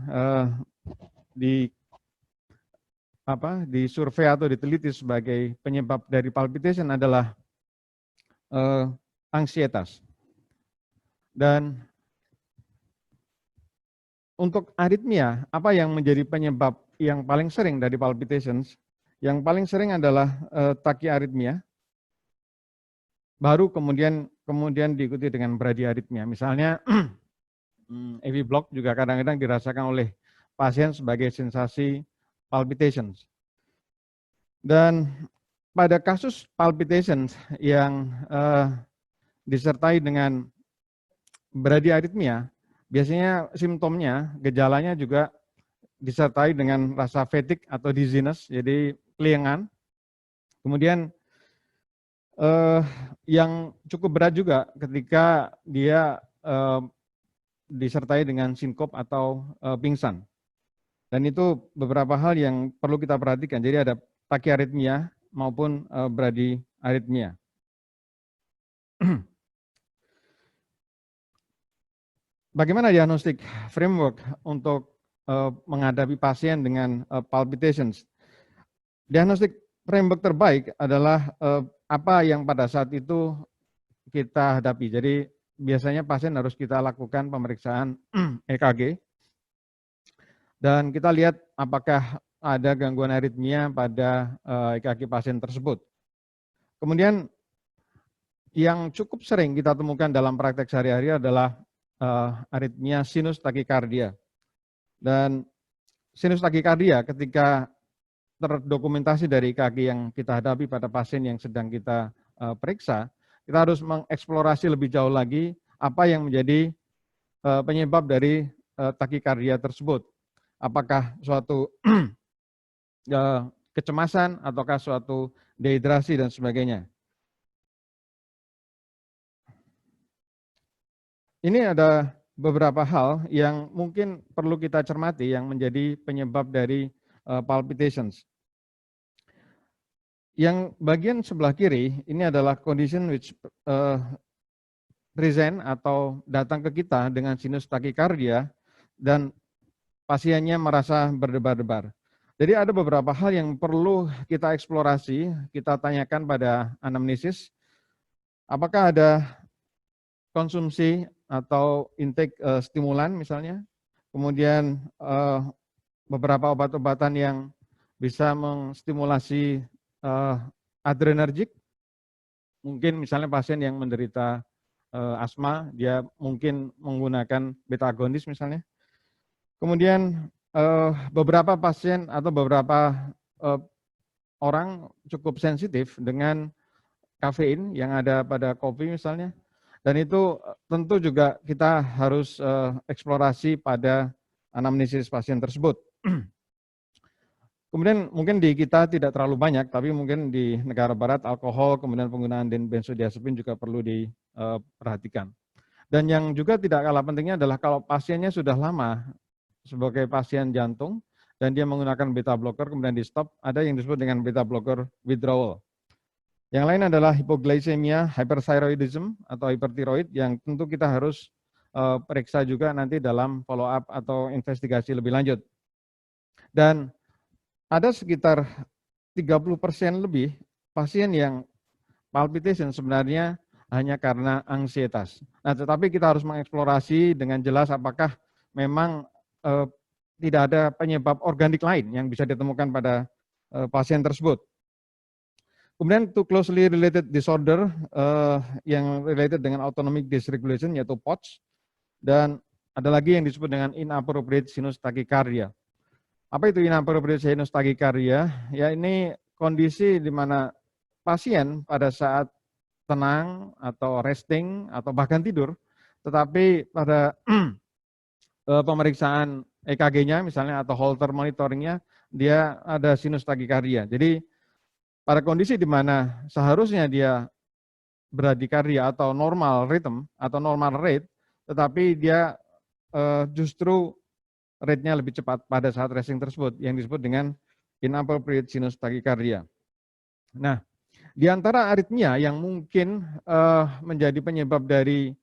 disurvei atau diteliti sebagai penyebab dari palpitation adalah ansietas. Dan untuk aritmia, apa yang menjadi penyebab yang paling sering dari palpitations? Yang paling sering adalah tachyarrhythmia, baru kemudian diikuti dengan bradyarrhythmia. Misalnya AV block juga kadang-kadang dirasakan oleh pasien sebagai sensasi palpitations. Dan pada kasus palpitations yang disertai dengan bradyarrhythmia, biasanya simptomnya, gejalanya juga disertai dengan rasa fatigue atau dizziness, jadi keliengan. Kemudian yang cukup berat juga ketika dia disertai dengan sinkop atau pingsan. Dan itu beberapa hal yang perlu kita perhatikan. Jadi ada tachyarrhythmia maupun bradyarrhythmia. Bagaimana diagnostik framework untuk menghadapi pasien dengan palpitations? Diagnostik framework terbaik adalah apa yang pada saat itu kita hadapi. Jadi biasanya pasien harus kita lakukan pemeriksaan EKG dan kita lihat apakah ada gangguan aritmia pada EKG pasien tersebut. Kemudian yang cukup sering kita temukan dalam praktek sehari-hari adalah aritmia sinus takikardia. Dan sinus takikardia ketika terdokumentasi dari EKG yang kita hadapi pada pasien yang sedang kita periksa, kita harus mengeksplorasi lebih jauh lagi apa yang menjadi penyebab dari takikardia tersebut. Apakah suatu kecemasan ataukah suatu dehidrasi dan sebagainya. Ini ada beberapa hal yang mungkin perlu kita cermati yang menjadi penyebab dari palpitations. Yang bagian sebelah kiri ini adalah condition which present atau datang ke kita dengan sinus takikardia dan pasiennya merasa berdebar-debar. Jadi ada beberapa hal yang perlu kita eksplorasi, kita tanyakan pada anamnesis. Apakah ada konsumsi atau intake stimulan misalnya, kemudian beberapa obat-obatan yang bisa menstimulasi adrenergik, mungkin misalnya pasien yang menderita asma, dia mungkin menggunakan beta agonis misalnya. Kemudian beberapa pasien atau beberapa orang cukup sensitif dengan kafein yang ada pada kopi misalnya, dan itu tentu juga kita harus eksplorasi pada anamnesis pasien tersebut. Kemudian mungkin di kita tidak terlalu banyak, tapi mungkin di negara barat alkohol, kemudian penggunaan benzodiazepin juga perlu diperhatikan. Dan yang juga tidak kalah pentingnya adalah kalau pasiennya sudah lama sebagai pasien jantung dan dia menggunakan beta blocker kemudian di stop, ada yang disebut dengan beta blocker withdrawal. Yang lain adalah hipoglycemia, hyperthyroidism atau hipertiroid yang tentu kita harus periksa juga nanti dalam follow up atau investigasi lebih lanjut. Dan ada sekitar 30% lebih pasien yang palpitation sebenarnya hanya karena ansietas. Nah, tetapi kita harus mengeksplorasi dengan jelas apakah memang tidak ada penyebab organik lain yang bisa ditemukan pada pasien tersebut. Kemudian to closely related disorder yang related dengan autonomic dysregulation yaitu POTS, dan ada lagi yang disebut dengan inappropriate sinus tachycardia. Apa itu inappropriate sinus tachycardia? Ya, ini kondisi di mana pasien pada saat tenang atau resting atau bahkan tidur, tetapi pada pemeriksaan EKG-nya misalnya atau Holter monitoringnya dia ada sinus tachycardia. Jadi pada kondisi di mana seharusnya dia bradikardia atau normal rhythm atau normal rate, tetapi dia justru rate-nya lebih cepat pada saat resting tersebut yang disebut dengan inappropriate sinus tachycardia. Nah, di antara aritmia yang mungkin menjadi penyebab dari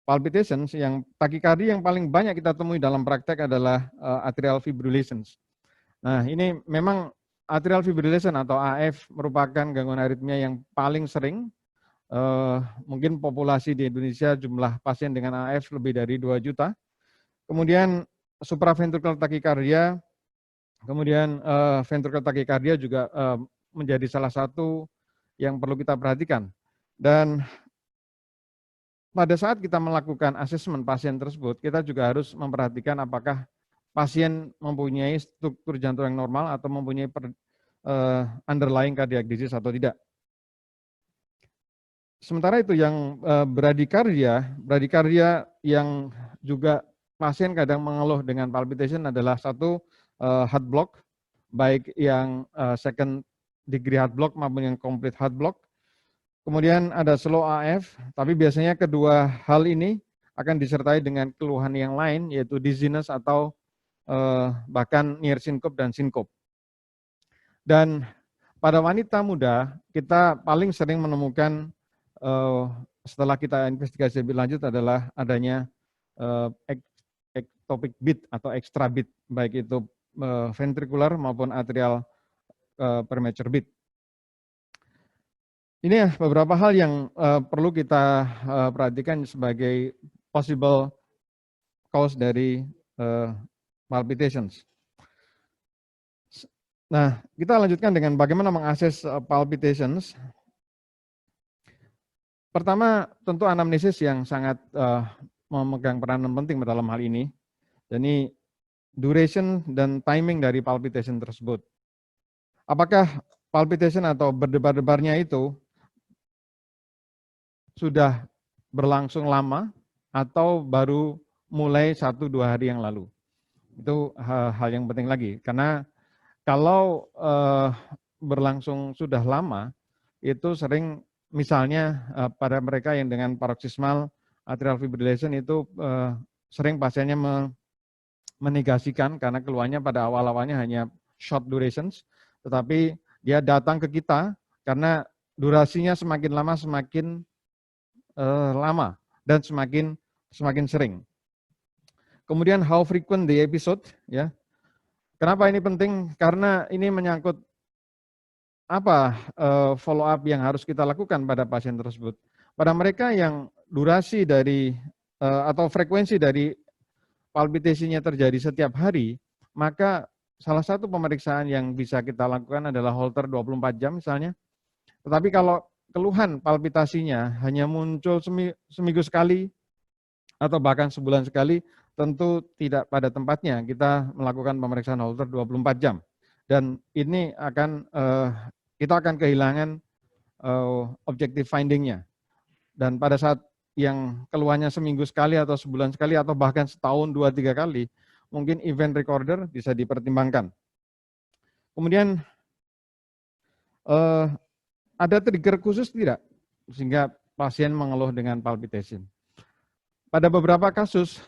palpitations, yang takikardia yang paling banyak kita temui dalam praktek adalah atrial fibrillations. Nah, ini memang atrial fibrillation atau AF merupakan gangguan aritmia yang paling sering. Mungkin populasi di Indonesia jumlah pasien dengan AF lebih dari 2 juta. Kemudian supraventricular tachycardia, kemudian ventricular tachycardia juga menjadi salah satu yang perlu kita perhatikan. Dan pada saat kita melakukan asesmen pasien tersebut, kita juga harus memperhatikan apakah pasien mempunyai struktur jantung yang normal atau mempunyai underlying cardiac disease atau tidak. Sementara itu yang bradikardia yang juga pasien kadang mengeluh dengan palpitation adalah satu heart block, baik yang second degree heart block maupun yang complete heart block. Kemudian ada slow AF, tapi biasanya kedua hal ini akan disertai dengan keluhan yang lain, yaitu dizziness atau bahkan near syncope dan syncope. Dan pada wanita muda, kita paling sering menemukan setelah kita investigasi lebih lanjut adalah adanya ectopic beat atau extra beat, baik itu ventricular maupun atrial premature beat. Ini beberapa hal yang perlu kita perhatikan sebagai possible cause dari palpitations. Nah, kita lanjutkan dengan bagaimana mengakses palpitations. Pertama, tentu anamnesis yang sangat memegang peranan penting dalam hal ini. Jadi, duration dan timing dari palpitation tersebut. Apakah palpitation atau berdebar-debarnya itu sudah berlangsung lama atau baru mulai 1-2 hari yang lalu? Itu hal yang penting lagi, karena kalau berlangsung sudah lama, itu sering misalnya pada mereka yang dengan paroxysmal atrial fibrillation itu sering pasiennya menegasikan karena keluhannya pada awal-awalnya hanya short durations, tetapi dia datang ke kita karena durasinya semakin lama semakin lama dan semakin sering. Kemudian how frequent the episode, ya. Kenapa ini penting? Karena ini menyangkut apa follow up yang harus kita lakukan pada pasien tersebut. Pada mereka yang durasi dari atau frekuensi dari palpitasinya terjadi setiap hari, maka salah satu pemeriksaan yang bisa kita lakukan adalah Holter 24 jam misalnya. Tetapi kalau keluhan palpitasinya hanya muncul seminggu sekali atau bahkan sebulan sekali, tentu tidak pada tempatnya kita melakukan pemeriksaan Holter 24 jam. Dan ini akan kita akan kehilangan objective finding-nya. Dan pada saat yang keluhannya seminggu sekali atau sebulan sekali atau bahkan setahun 2-3 kali, mungkin event recorder bisa dipertimbangkan. Kemudian ada trigger khusus tidak sehingga pasien mengeluh dengan palpitation? Pada beberapa kasus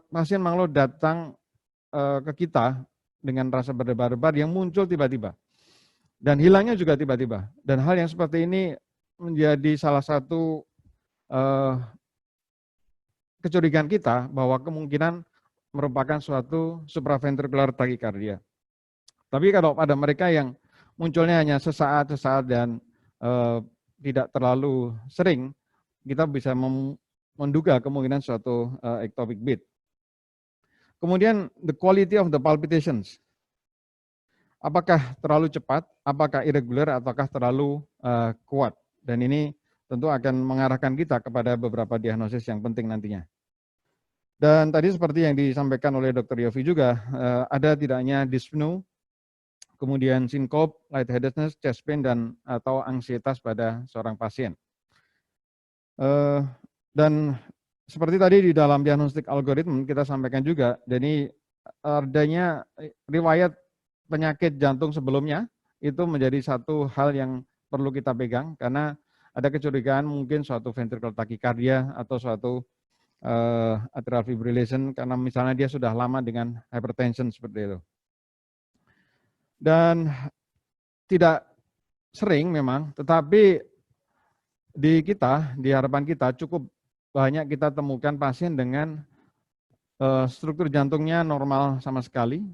pasien mengeluh datang ke kita dengan rasa berdebar-debar yang muncul tiba-tiba dan hilangnya juga tiba-tiba. Dan hal yang seperti ini menjadi salah satu kecurigaan kita bahwa kemungkinan merupakan suatu supraventricular tachycardia. Tapi kalau pada mereka yang munculnya hanya sesaat-sesaat dan tidak terlalu sering, kita bisa menduga kemungkinan suatu ectopic beat. Kemudian the quality of the palpitations. Apakah terlalu cepat, apakah irregular, ataukah terlalu kuat. Dan ini tentu akan mengarahkan kita kepada beberapa diagnosis yang penting nantinya. Dan tadi seperti yang disampaikan oleh Dr. Yofi juga, ada tidaknya dyspnea, kemudian sinkop, lightheadedness, chest pain, dan atau ansietas pada seorang pasien. Dan seperti tadi di dalam diagnostik algoritma kita sampaikan juga, jadi adanya riwayat penyakit jantung sebelumnya itu menjadi satu hal yang perlu kita pegang karena ada kecurigaan mungkin suatu ventricular tachycardia atau suatu atrial fibrillation karena misalnya dia sudah lama dengan hypertension seperti itu. Dan tidak sering memang, tetapi di harapan kita cukup banyak kita temukan pasien dengan struktur jantungnya normal sama sekali,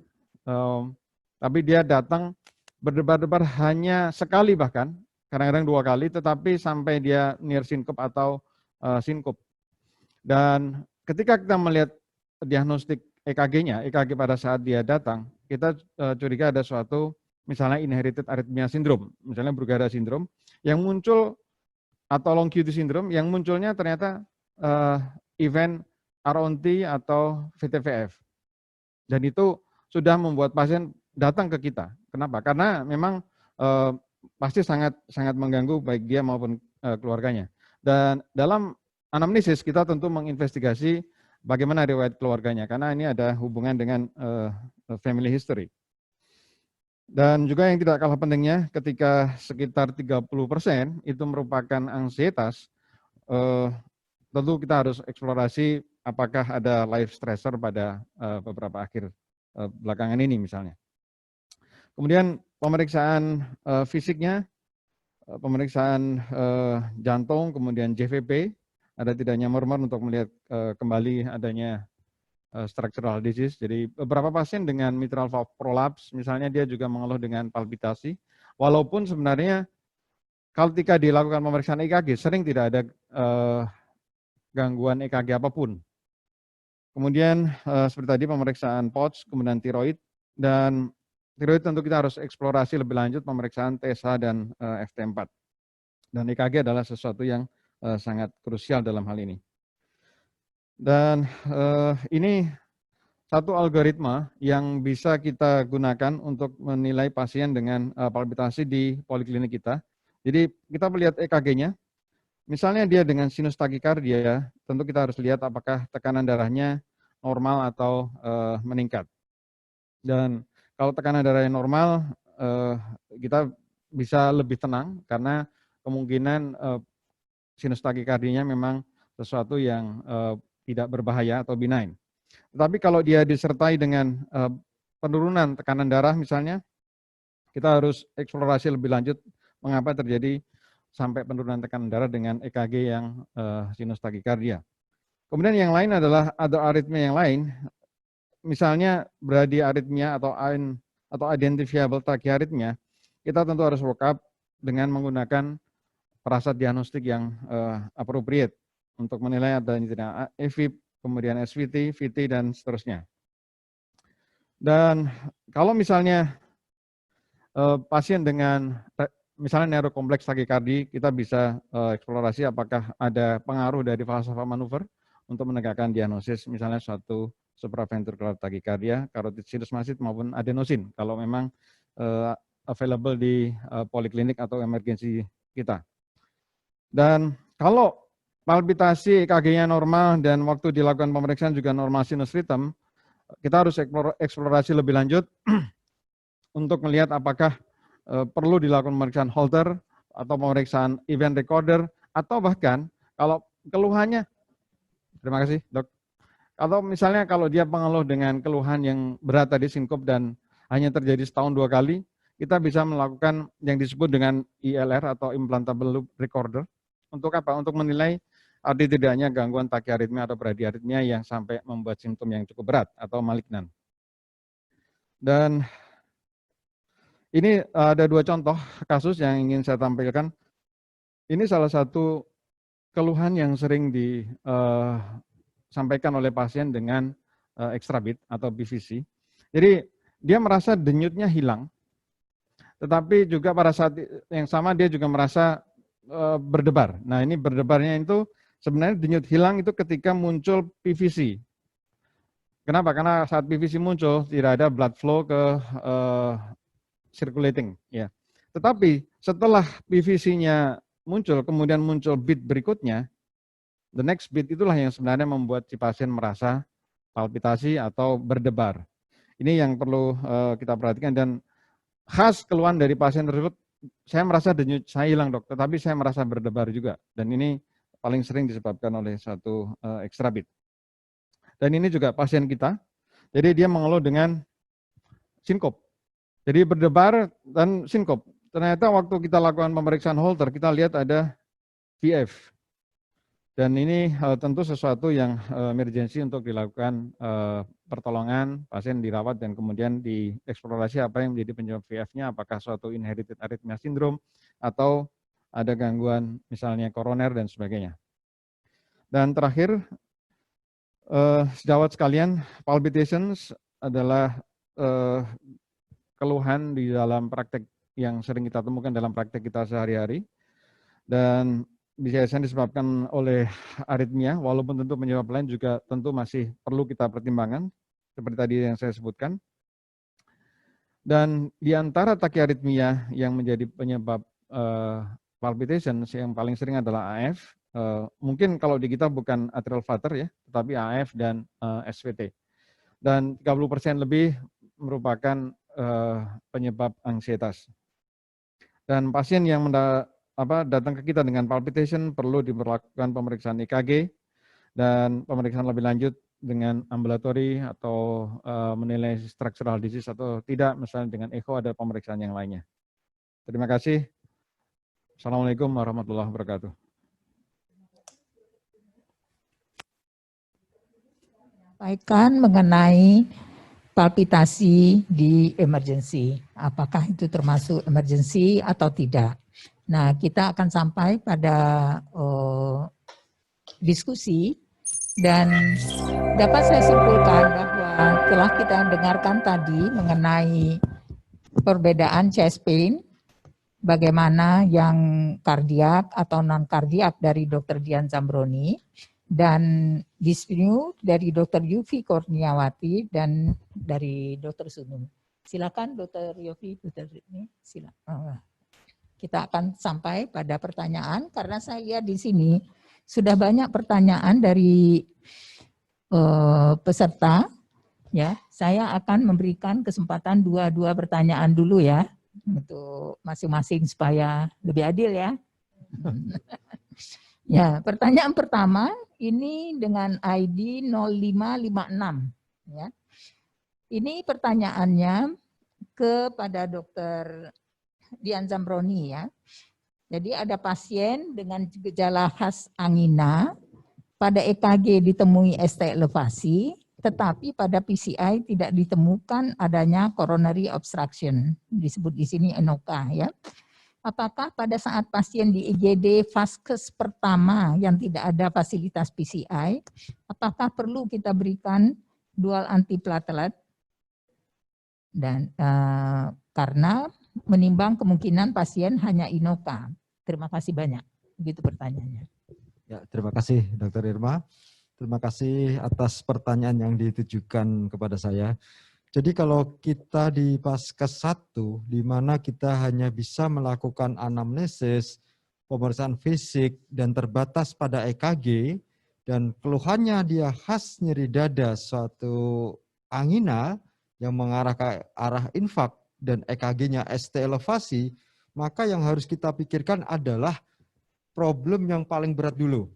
tapi dia datang berdebar-debar hanya sekali bahkan, kadang-kadang 2 kali, tetapi sampai dia near sinkop atau sinkop. Dan ketika kita melihat diagnostik EKG-nya, EKG pada saat dia datang, kita curiga ada suatu misalnya inherited arrhythmia syndrome, misalnya Brugada syndrome, yang muncul atau long QT syndrome yang munculnya ternyata event RONT atau VTVF. Dan itu sudah membuat pasien datang ke kita. Kenapa? Karena memang pasti sangat mengganggu baik dia maupun keluarganya. Dan dalam anamnesis kita tentu menginvestigasi bagaimana riwayat keluarganya, karena ini ada hubungan dengan family history. Dan juga yang tidak kalah pentingnya, ketika sekitar 30% itu merupakan ansietas, tentu kita harus eksplorasi apakah ada life stressor pada beberapa akhir belakangan ini misalnya. Kemudian pemeriksaan fisiknya, pemeriksaan jantung, kemudian JVP, ada tidaknya murmur untuk melihat kembali adanya structural disease. Jadi beberapa pasien dengan mitral valve prolapse, misalnya dia juga mengeluh dengan palpitasi, walaupun sebenarnya ketika dilakukan pemeriksaan EKG sering tidak ada gangguan EKG apapun. Kemudian seperti tadi pemeriksaan POTS, kemudian tiroid, dan tiroid tentu kita harus eksplorasi lebih lanjut pemeriksaan TSH dan FT4. Dan EKG adalah sesuatu yang sangat krusial dalam hal ini. Dan ini satu algoritma yang bisa kita gunakan untuk menilai pasien dengan palpitasi di poliklinik kita. Jadi kita melihat EKG-nya, misalnya dia dengan sinus takikardia, tentu kita harus lihat apakah tekanan darahnya normal atau meningkat. Dan kalau tekanan darahnya normal, kita bisa lebih tenang karena kemungkinan sinus takikardinya memang sesuatu yang tidak berbahaya atau benign. Tetapi kalau dia disertai dengan penurunan tekanan darah misalnya, kita harus eksplorasi lebih lanjut mengapa terjadi sampai penurunan tekanan darah dengan EKG yang sinus takikardia. Kemudian yang lain adalah ada aritmia yang lain, misalnya bradyaritmia atau identifiable tachyarrhythmia, kita tentu harus work up dengan menggunakan perasaan diagnostik yang appropriate untuk menilai adanya AFib, kemudian SVT, VT, dan seterusnya. Dan kalau misalnya pasien dengan misalnya neurokompleks takikardi, kita bisa eksplorasi apakah ada pengaruh dari falsafah manuver untuk menegakkan diagnosis misalnya suatu supraventricular takikardia, carotid sinus massive maupun adenosin kalau memang available di poliklinik atau emergensi kita. Dan kalau palpitasi EKG-nya normal dan waktu dilakukan pemeriksaan juga normal sinus rhythm, kita harus eksplorasi lebih lanjut untuk melihat apakah perlu dilakukan pemeriksaan Holter atau pemeriksaan event recorder, atau bahkan kalau keluhannya, terima kasih dok, atau misalnya kalau dia mengeluh dengan keluhan yang berat tadi, sinkop dan hanya terjadi setahun 2 kali, kita bisa melakukan yang disebut dengan ILR atau implantable loop recorder. Untuk apa? Untuk menilai ada tidaknya gangguan tachyarrhythmia atau bradyarrhythmia yang sampai membuat simptom yang cukup berat atau malignan. Dan ini ada 2 contoh kasus yang ingin saya tampilkan. Ini salah satu keluhan yang sering disampaikan oleh pasien dengan extra beat atau PVC. Jadi dia merasa denyutnya hilang, tetapi juga pada saat yang sama dia juga merasa berdebar. Nah ini berdebarnya itu sebenarnya denyut hilang itu ketika muncul PVC. Kenapa? Karena saat PVC muncul tidak ada blood flow ke circulating. Ya. Tetapi setelah PVC-nya muncul, kemudian muncul beat berikutnya, the next beat itulah yang sebenarnya membuat si pasien merasa palpitasi atau berdebar. Ini yang perlu kita perhatikan, dan khas keluhan dari pasien tersebut, saya merasa denyut saya hilang dok, tetapi saya merasa berdebar juga. Dan ini paling sering disebabkan oleh satu extra beat. Dan ini juga pasien kita, jadi dia mengeluh dengan sinkop. Jadi berdebar dan sinkop. Ternyata waktu kita lakukan pemeriksaan Holter, kita lihat ada VF. Dan ini tentu sesuatu yang emergensi untuk dilakukan pertolongan, pasien dirawat dan kemudian dieksplorasi apa yang menjadi penyebab VF-nya, apakah suatu inherited arrhythmia syndrome atau ada gangguan misalnya koroner dan sebagainya. Dan terakhir, sejawat sekalian, palpitations adalah keluhan di dalam praktek yang sering kita temukan dalam praktek kita sehari-hari, dan biasanya disebabkan oleh aritmia, walaupun tentu penyebab lain juga tentu masih perlu kita pertimbangkan, seperti tadi yang saya sebutkan. Dan di antara tachyarrhythmia yang menjadi penyebab palpitations yang paling sering adalah AF. Mungkin kalau di kita bukan atrial flutter ya, tetapi AF dan SVT. Dan 30% lebih merupakan penyebab ansietas. Dan pasien yang datang ke kita dengan palpitation perlu diberlakukan pemeriksaan EKG dan pemeriksaan lebih lanjut dengan ambulatory atau menilai structural disease atau tidak, misalnya dengan echo ada pemeriksaan yang lainnya. Terima kasih. Assalamualaikum warahmatullahi wabarakatuh. Sampaikan mengenai palpitasi di emergency. Apakah itu termasuk emergency atau tidak? Nah, kita akan sampai pada diskusi, dan dapat saya simpulkan bahwa telah kita dengarkan tadi mengenai perbedaan chest pain, bagaimana yang kardiak atau non-kardiak dari Dr. Dian Zambroni, dan dyspnea dari Dr. Yufi Kurniawati dan dari Dr. Sunu. Silakan Dr. Yufi, Dr. ini silakan. Kita akan sampai pada pertanyaan karena saya lihat di sini sudah banyak pertanyaan dari peserta. Ya, saya akan memberikan kesempatan dua pertanyaan dulu ya untuk masing-masing supaya lebih adil ya. Ya, pertanyaan pertama ini dengan ID 0556 ya. Ini pertanyaannya kepada Dr. Dian Zambroni ya. Jadi ada pasien dengan gejala khas angina, pada EKG ditemui ST elevasi, tetapi pada PCI tidak ditemukan adanya coronary obstruction, disebut di sini ENOCA ya. Apakah pada saat pasien di IGD vaskes pertama yang tidak ada fasilitas PCI, apakah perlu kita berikan dual antiplatelet? Dan karena menimbang kemungkinan pasien hanya INOCA. Terima kasih banyak. Begitu pertanyaannya. Ya, terima kasih Dr. Irma. Terima kasih atas pertanyaan yang ditujukan kepada saya. Jadi kalau kita di Vaskes 1, di mana kita hanya bisa melakukan anamnesis, pemeriksaan fisik, dan terbatas pada EKG, dan keluhannya dia khas nyeri dada, suatu angina yang mengarah ke arah infak dan EKG-nya ST elevasi, maka yang harus kita pikirkan adalah problem yang paling berat dulu,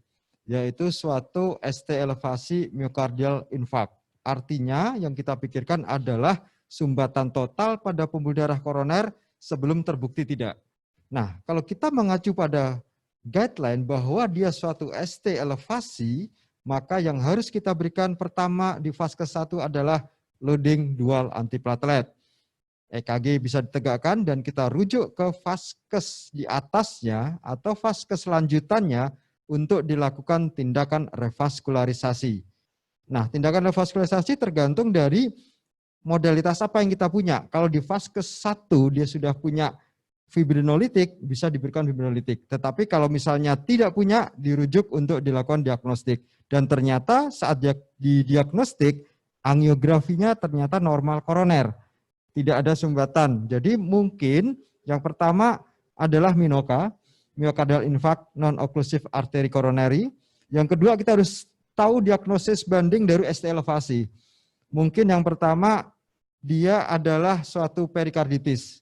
yaitu suatu ST elevasi myocardial infarct. Artinya yang kita pikirkan adalah sumbatan total pada pembuluh darah koroner sebelum terbukti tidak. Nah, kalau kita mengacu pada guideline bahwa dia suatu ST elevasi, maka yang harus kita berikan pertama di fase 1 adalah loading dual antiplatelet. EKG bisa ditegakkan dan kita rujuk ke vaskes di atasnya atau vaskes lanjutannya untuk dilakukan tindakan revaskularisasi. Nah, tindakan revaskularisasi tergantung dari modalitas apa yang kita punya. Kalau di vaskes 1 dia sudah punya fibrinolitik, bisa diberikan fibrinolitik. Tetapi kalau misalnya tidak punya, dirujuk untuk dilakukan diagnostik. Dan ternyata saat didiagnostik, angiografinya ternyata normal koroner. Tidak ada sumbatan. Jadi mungkin yang pertama adalah MINOCA, myocardial infarct non-occlusive artery coronary. Yang kedua kita harus tahu diagnosis banding dari ST elevasi. Mungkin yang pertama dia adalah suatu perikarditis.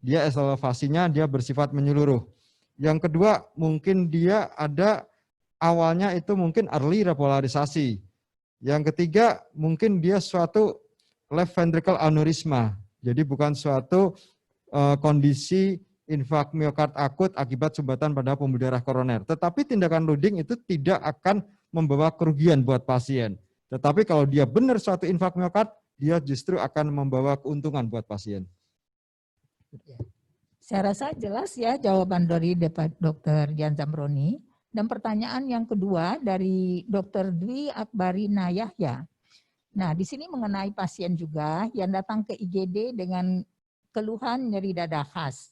Dia ST elevasinya dia bersifat menyeluruh. Yang kedua mungkin dia ada awalnya itu mungkin early repolarisasi. Yang ketiga mungkin dia suatu left ventricle aneurysma. Jadi bukan suatu kondisi infark miokard akut akibat sumbatan pada pembuluh darah koroner. Tetapi tindakan loading itu tidak akan membawa kerugian buat pasien. Tetapi kalau dia benar suatu infark miokard, dia justru akan membawa keuntungan buat pasien. Saya rasa jelas ya jawaban dari Dr. Dian Zambroni. Dan pertanyaan yang kedua dari Dr. Dwi Akbarina Yahya. Nah, di sini mengenai pasien juga yang datang ke IGD dengan keluhan nyeri dada khas.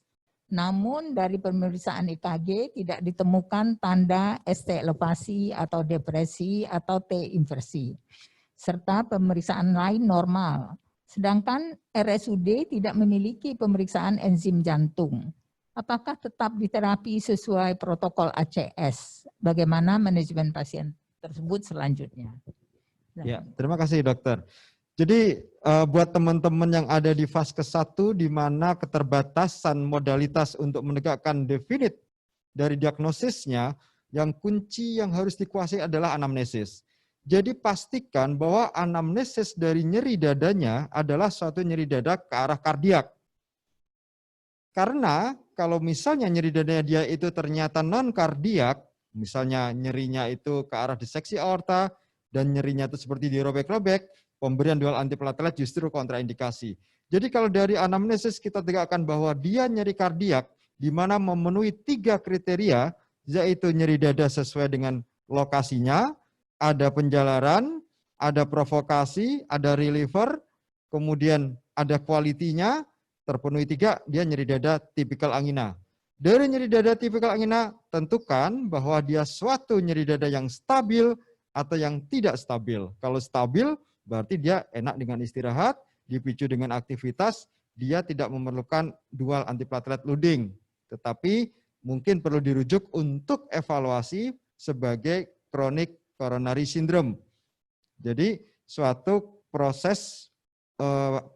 Namun dari pemeriksaan EKG tidak ditemukan tanda ST elevasi atau depresi atau T inversi. Serta pemeriksaan lain normal. Sedangkan RSUD tidak memiliki pemeriksaan enzim jantung. Apakah tetap diterapi sesuai protokol ACS? Bagaimana manajemen pasien tersebut selanjutnya? Ya, terima kasih dokter. Jadi buat teman-teman yang ada di fase 1 di mana keterbatasan modalitas untuk menegakkan definit dari diagnosisnya, yang kunci yang harus dikuasai adalah anamnesis. Jadi pastikan bahwa anamnesis dari nyeri dadanya adalah suatu nyeri dada ke arah kardiak. Karena kalau misalnya nyeri dadanya dia itu ternyata non-kardiak, misalnya nyerinya itu ke arah diseksi aorta, dan nyerinya itu seperti dirobek-robek, pemberian dual antiplatelet justru kontraindikasi. Jadi kalau dari anamnesis kita tegakkan bahwa dia nyeri kardiak, di mana memenuhi 3 kriteria, yaitu nyeri dada sesuai dengan lokasinya, ada penjalaran, ada provokasi, ada reliever, kemudian ada kualitinya, terpenuhi 3, dia nyeri dada tipikal angina. Dari nyeri dada tipikal angina, tentukan bahwa dia suatu nyeri dada yang stabil, atau yang tidak stabil. Kalau stabil berarti dia enak dengan istirahat, dipicu dengan aktivitas, dia tidak memerlukan dual antiplatelet loading. Tetapi mungkin perlu dirujuk untuk evaluasi sebagai chronic coronary syndrome. Jadi suatu proses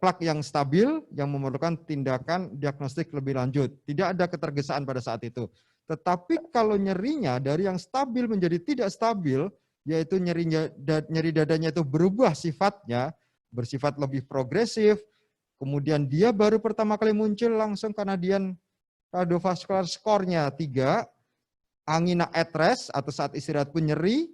plak yang stabil yang memerlukan tindakan diagnostik lebih lanjut. Tidak ada ketergesaan pada saat itu. Tetapi kalau nyerinya dari yang stabil menjadi tidak stabil, yaitu nyeri dadanya itu berubah sifatnya, bersifat lebih progresif, kemudian dia baru pertama kali muncul langsung Canadian cardiovascular score-nya 3, angina at rest atau saat istirahat pun nyeri,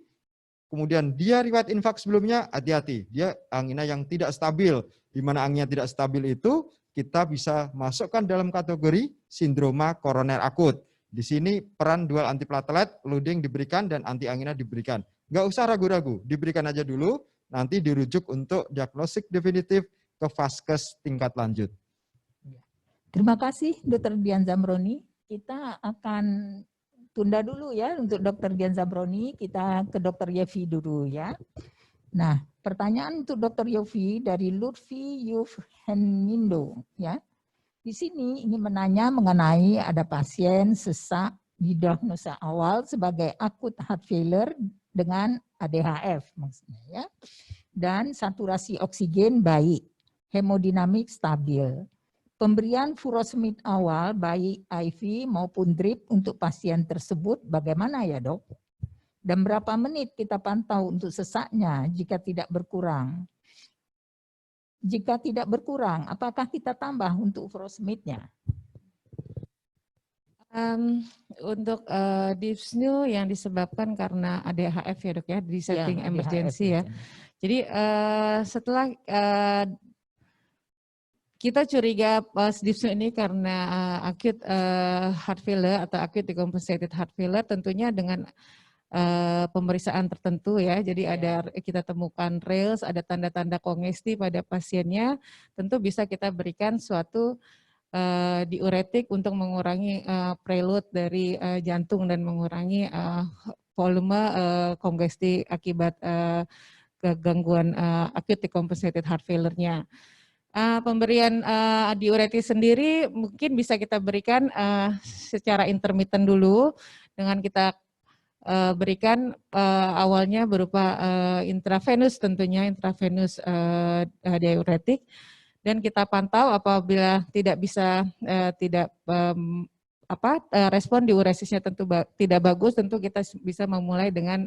kemudian dia riwayat infark sebelumnya, hati-hati, dia angina yang tidak stabil, di mana angina tidak stabil itu kita bisa masukkan dalam kategori sindroma koroner akut. Di sini peran dual antiplatelet, loading diberikan dan anti angina diberikan. Nggak usah ragu-ragu, diberikan aja dulu, nanti dirujuk untuk diagnostik definitif ke vaskes tingkat lanjut. Terima kasih Dr. Dian Zambroni. Kita akan tunda dulu ya untuk Dr. Dian Zambroni, kita ke Dr. Yevi dulu ya. Nah, pertanyaan untuk Dr. Yevi dari Lutfi Yufhenindo ya. Di sini ingin menanya mengenai ada pasien sesak didiagnosa awal sebagai akut heart failure dengan ADHF maksudnya ya. Dan saturasi oksigen baik, hemodinamik stabil. Pemberian furosemid awal baik IV maupun drip untuk pasien tersebut bagaimana ya dok? Dan berapa menit kita pantau untuk sesaknya jika tidak berkurang? Jika tidak berkurang, apakah kita tambah untuk furosemidnya? Untuk dyspnea yang disebabkan karena ADHF ya dok ya, di setting Ya, emergency ADHF ya. Jadi setelah kita curiga dyspnea ini karena acute heart failure atau acute decompensated heart failure, tentunya dengan pemeriksaan tertentu ya. Jadi ada kita temukan rails, ada tanda-tanda kongesti pada pasiennya, tentu bisa kita berikan suatu diuretik untuk mengurangi preload dari jantung dan mengurangi volume kongesti akibat gangguan acute decompensated heart failure-nya. Pemberian diuretik sendiri mungkin bisa kita berikan secara intermittent dulu dengan kita berikan awalnya berupa intravenous, tentunya intravenous diuretik, dan kita pantau apabila tidak bisa respon diuresisnya tentu tidak bagus, tentu kita bisa memulai dengan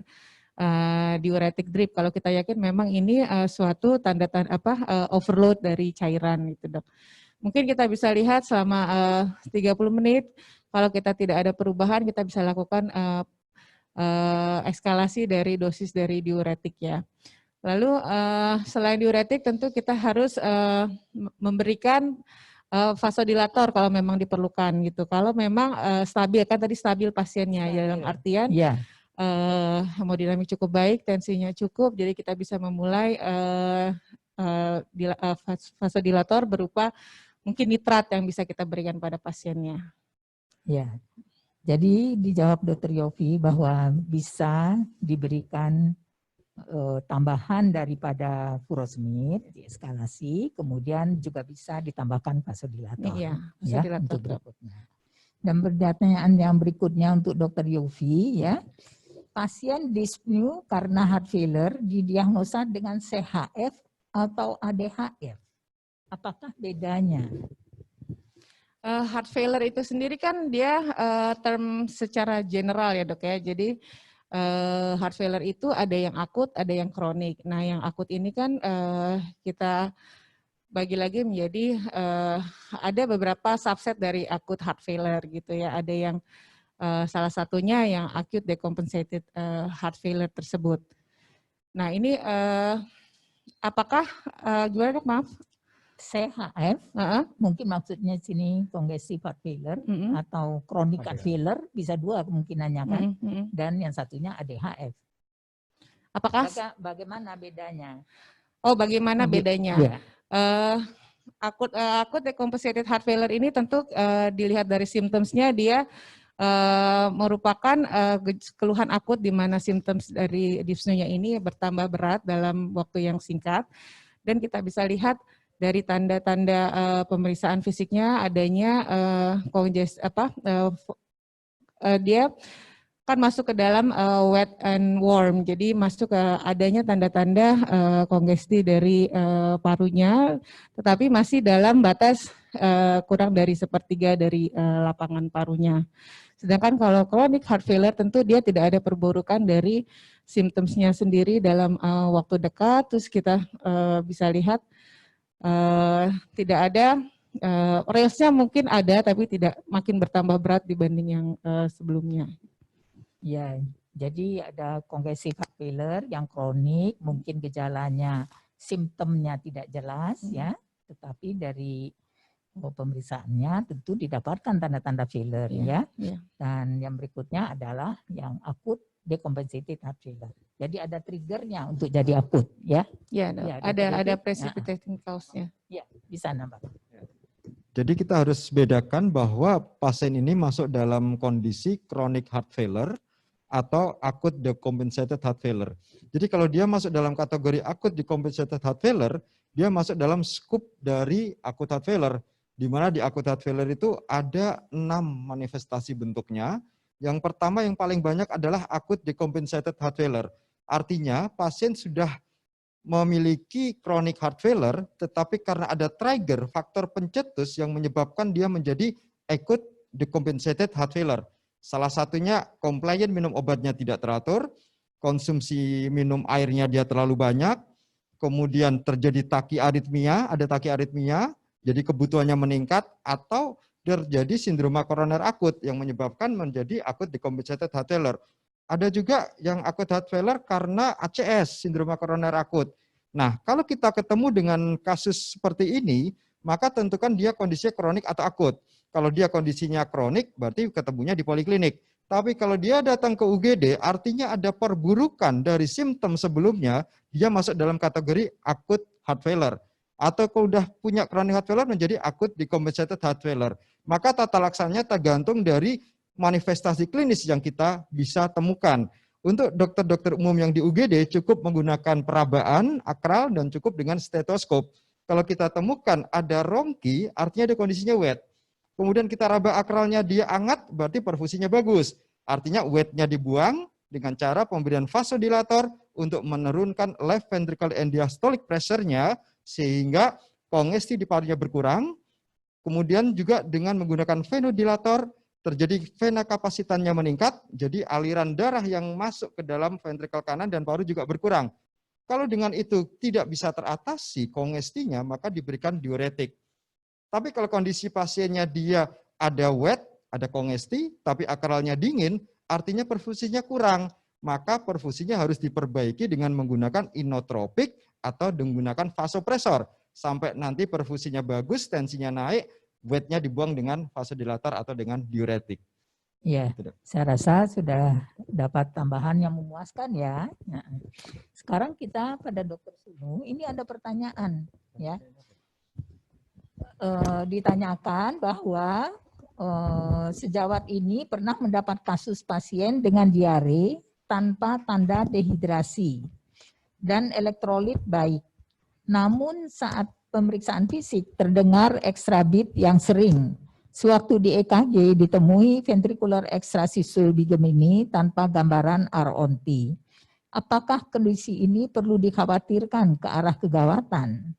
diuretik drip kalau kita yakin memang ini suatu tanda-tanda overload dari cairan gitu dok. Mungkin kita bisa lihat selama 30 menit kalau kita tidak ada perubahan kita bisa lakukan eskalasi dari dosis dari diuretik ya. Lalu selain diuretik tentu kita harus memberikan vasodilator kalau memang diperlukan gitu. Kalau memang stabil, kan tadi stabil pasiennya ya, dalam artian hemodinamik cukup baik, tensinya cukup, jadi kita bisa memulai vasodilator berupa mungkin nitrat yang bisa kita berikan pada pasiennya. Ya. Jadi dijawab Dr. Yofi bahwa bisa diberikan tambahan daripada furosemid, dieskalasi, kemudian juga bisa ditambahkan vasodilator. Iya, ya, vasodilator. untuk berikutnya. Dan pertanyaan yang berikutnya untuk Dr. Yofi, ya, pasien dyspnea karena heart failure didiagnosa dengan CHF atau ADHF. Apakah bedanya? Heart failure itu sendiri kan dia term secara general ya dok ya. Jadi heart failure itu ada yang akut, ada yang kronik. Nah yang akut ini kan kita bagi lagi menjadi ada beberapa subset dari acute heart failure gitu ya. Ada yang salah satunya yang acute decompensated heart failure tersebut. Nah ini apakah gimana dok, maaf? CHF, mungkin maksudnya sini congestive heart failure atau chronic heart failure, bisa dua kemungkinannya kan, dan yang satunya ADHF. Apakah? Bagaimana bedanya? Oh, bagaimana bedanya? Yeah. Acute decompensated heart failure ini tentu dilihat dari simptomsnya dia merupakan keluhan akut di mana simptoms dari dyspnea ini bertambah berat dalam waktu yang singkat, dan kita bisa lihat dari tanda-tanda pemeriksaan fisiknya adanya dia kan masuk ke dalam wet and warm, jadi masuk ke adanya tanda-tanda kongesti dari parunya, tetapi masih dalam batas kurang dari sepertiga dari lapangan parunya. Sedangkan kalau chronic heart failure tentu dia tidak ada perburukan dari simptomsnya sendiri dalam waktu dekat, terus kita bisa lihat tidak ada railsnya mungkin ada tapi tidak makin bertambah berat dibanding yang sebelumnya. Ya, jadi ada congestive heart failure yang kronik, mungkin gejalanya, simptomnya tidak jelas ya, tetapi dari pemeriksaannya tentu didapatkan tanda-tanda failure ya. Dan yang berikutnya adalah yang akut decompensated heart failure. Jadi ada triggernya untuk jadi akut ya. Ya, ada precipitating cause-nya. Ya, bisa nambah. Jadi kita harus bedakan bahwa pasien ini masuk dalam kondisi chronic heart failure atau acute decompensated heart failure. Jadi kalau dia masuk dalam kategori acute decompensated heart failure, dia masuk dalam skup dari acute heart failure, di mana di acute heart failure itu ada 6 manifestasi bentuknya. Yang pertama yang paling banyak adalah acute decompensated heart failure. Artinya pasien sudah memiliki chronic heart failure, tetapi karena ada trigger, faktor pencetus yang menyebabkan dia menjadi acute decompensated heart failure. Salah satunya compliant minum obatnya tidak teratur, konsumsi minum airnya dia terlalu banyak, kemudian terjadi tachyarrhythmia, ada tachyarrhythmia, jadi kebutuhannya meningkat, atau terjadi sindroma koroner akut yang menyebabkan menjadi acute decompensated heart failure. Ada juga yang acute heart failure karena ACS, sindroma koroner akut. Nah, kalau kita ketemu dengan kasus seperti ini, maka tentukan dia kondisinya kronik atau akut. Kalau dia kondisinya kronik, berarti ketemunya di poliklinik. Tapi kalau dia datang ke UGD, artinya ada perburukan dari simptom sebelumnya, dia masuk dalam kategori acute heart failure. Atau kalau sudah punya chronic heart failure menjadi acute decompensated heart failure. Maka tata laksananya tergantung dari manifestasi klinis yang kita bisa temukan. Untuk dokter-dokter umum yang di UGD cukup menggunakan perabaan akral dan cukup dengan stetoskop. Kalau kita temukan ada rongki, artinya ada kondisinya wet. Kemudian kita raba akralnya dia hangat, berarti perfusinya bagus. Artinya wetnya dibuang dengan cara pemberian vasodilator untuk menurunkan left ventricle and diastolic pressure-nya sehingga kongesti di parunya berkurang. Kemudian juga dengan menggunakan venodilator terjadi vena kapasitannya meningkat, jadi aliran darah yang masuk ke dalam ventrikel kanan dan paru juga berkurang. Kalau dengan itu tidak bisa teratasi kongestinya, maka diberikan diuretik. Tapi kalau kondisi pasiennya dia ada wet, ada kongesti, tapi akralnya dingin, artinya perfusinya kurang. Maka perfusinya harus diperbaiki dengan menggunakan inotropik atau menggunakan vasopresor. Sampai nanti perfusinya bagus, tensinya naik, wetnya dibuang dengan vasodilator atau dengan diuretik. Ya, saya rasa sudah dapat tambahan yang memuaskan ya. Nah, sekarang kita pada Dr. Sunu, ini ada pertanyaan ya. Ditanyakan bahwa sejawat ini pernah mendapat kasus pasien dengan diare tanpa tanda dehidrasi dan elektrolit baik. Namun saat pemeriksaan fisik terdengar ekstrabit yang sering. Sewaktu di EKG ditemui ventricular extrasystoole bigemini tanpa gambaran R-ONT. Apakah kondisi ini perlu dikhawatirkan ke arah kegawatan?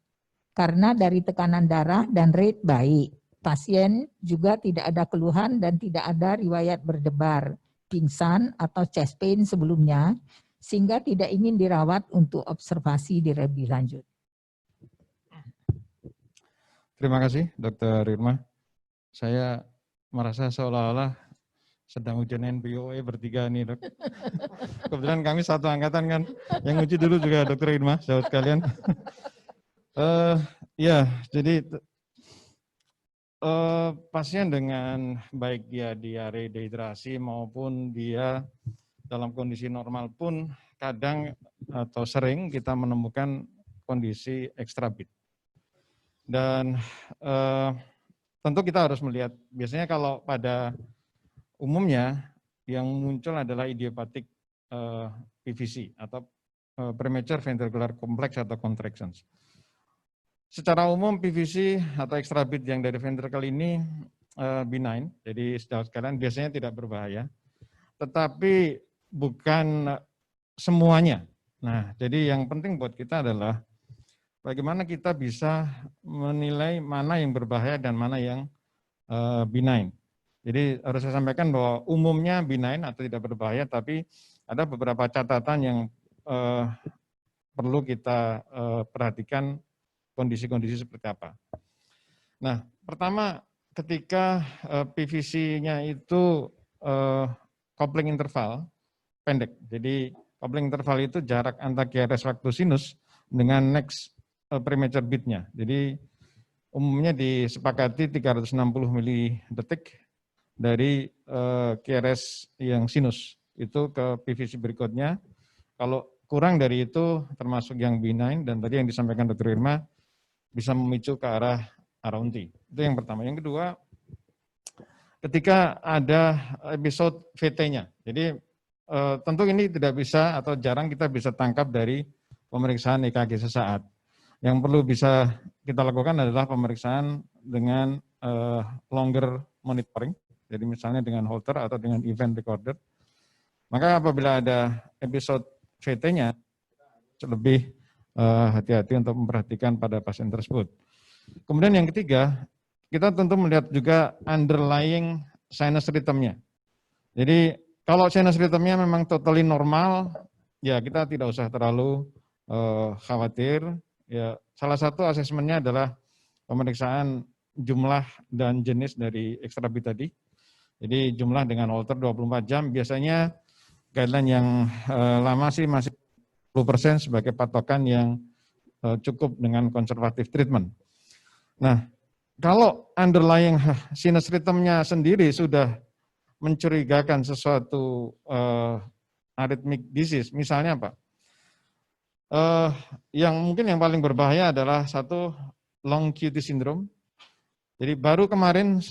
Karena dari tekanan darah dan rate baik, pasien juga tidak ada keluhan dan tidak ada riwayat berdebar, pingsan atau chest pain sebelumnya, sehingga tidak ingin dirawat untuk observasi lebih lanjut. Terima kasih, Dr. Irma. Saya merasa seolah-olah sedang ujian NBOE bertiga nih, Dok. Kebetulan kami satu angkatan kan. Yang uji dulu juga Dr. Irma, sahabat sekalian. Ya, jadi pasien dengan baik dia diare dehidrasi maupun dia dalam kondisi normal pun kadang atau sering kita menemukan kondisi ekstrabit. Dan tentu kita harus melihat, biasanya kalau pada umumnya yang muncul adalah idiopathic PVC atau premature ventricular complex atau contractions. Secara umum PVC atau ekstrabit yang dari ventricle ini benign, jadi saudara sekalian biasanya tidak berbahaya, tetapi bukan semuanya. Nah, jadi yang penting buat kita adalah bagaimana kita bisa menilai mana yang berbahaya dan mana yang benign. Jadi harus saya sampaikan bahwa umumnya benign atau tidak berbahaya, tapi ada beberapa catatan yang perlu kita perhatikan kondisi-kondisi seperti apa. Nah, pertama ketika PVC-nya itu coupling interval pendek. Jadi coupling interval itu jarak antara QRS waktu sinus dengan next premature beat-nya. Jadi umumnya disepakati 360 milidetik dari QRS yang sinus itu ke PVC berikutnya. Kalau kurang dari itu termasuk yang benign dan tadi yang disampaikan Dr. Irma bisa memicu ke arah R-ONT. Itu yang pertama. Yang kedua, ketika ada episode VT-nya. Jadi tentu ini tidak bisa atau jarang kita bisa tangkap dari pemeriksaan EKG sesaat. Yang perlu bisa kita lakukan adalah pemeriksaan dengan longer monitoring, jadi misalnya dengan Holter atau dengan event recorder. Maka apabila ada episode VT-nya lebih hati-hati untuk memperhatikan pada pasien tersebut. Kemudian yang ketiga, kita tentu melihat juga underlying sinus rhythm-nya. Jadi kalau sinus rhythm-nya memang totally normal, ya kita tidak usah terlalu khawatir. Ya, salah satu asesmennya adalah pemeriksaan jumlah dan jenis dari ekstrabeat tadi. Jadi jumlah dengan Holter 24 jam, biasanya guideline yang lama sih masih 10% sebagai patokan yang cukup dengan konservatif treatment. Nah, kalau underlying sinus rhythm-nya sendiri sudah mencurigakan sesuatu arrhythmic disease, misalnya apa? Yang mungkin yang paling berbahaya adalah satu long QT syndrome. Jadi baru kemarin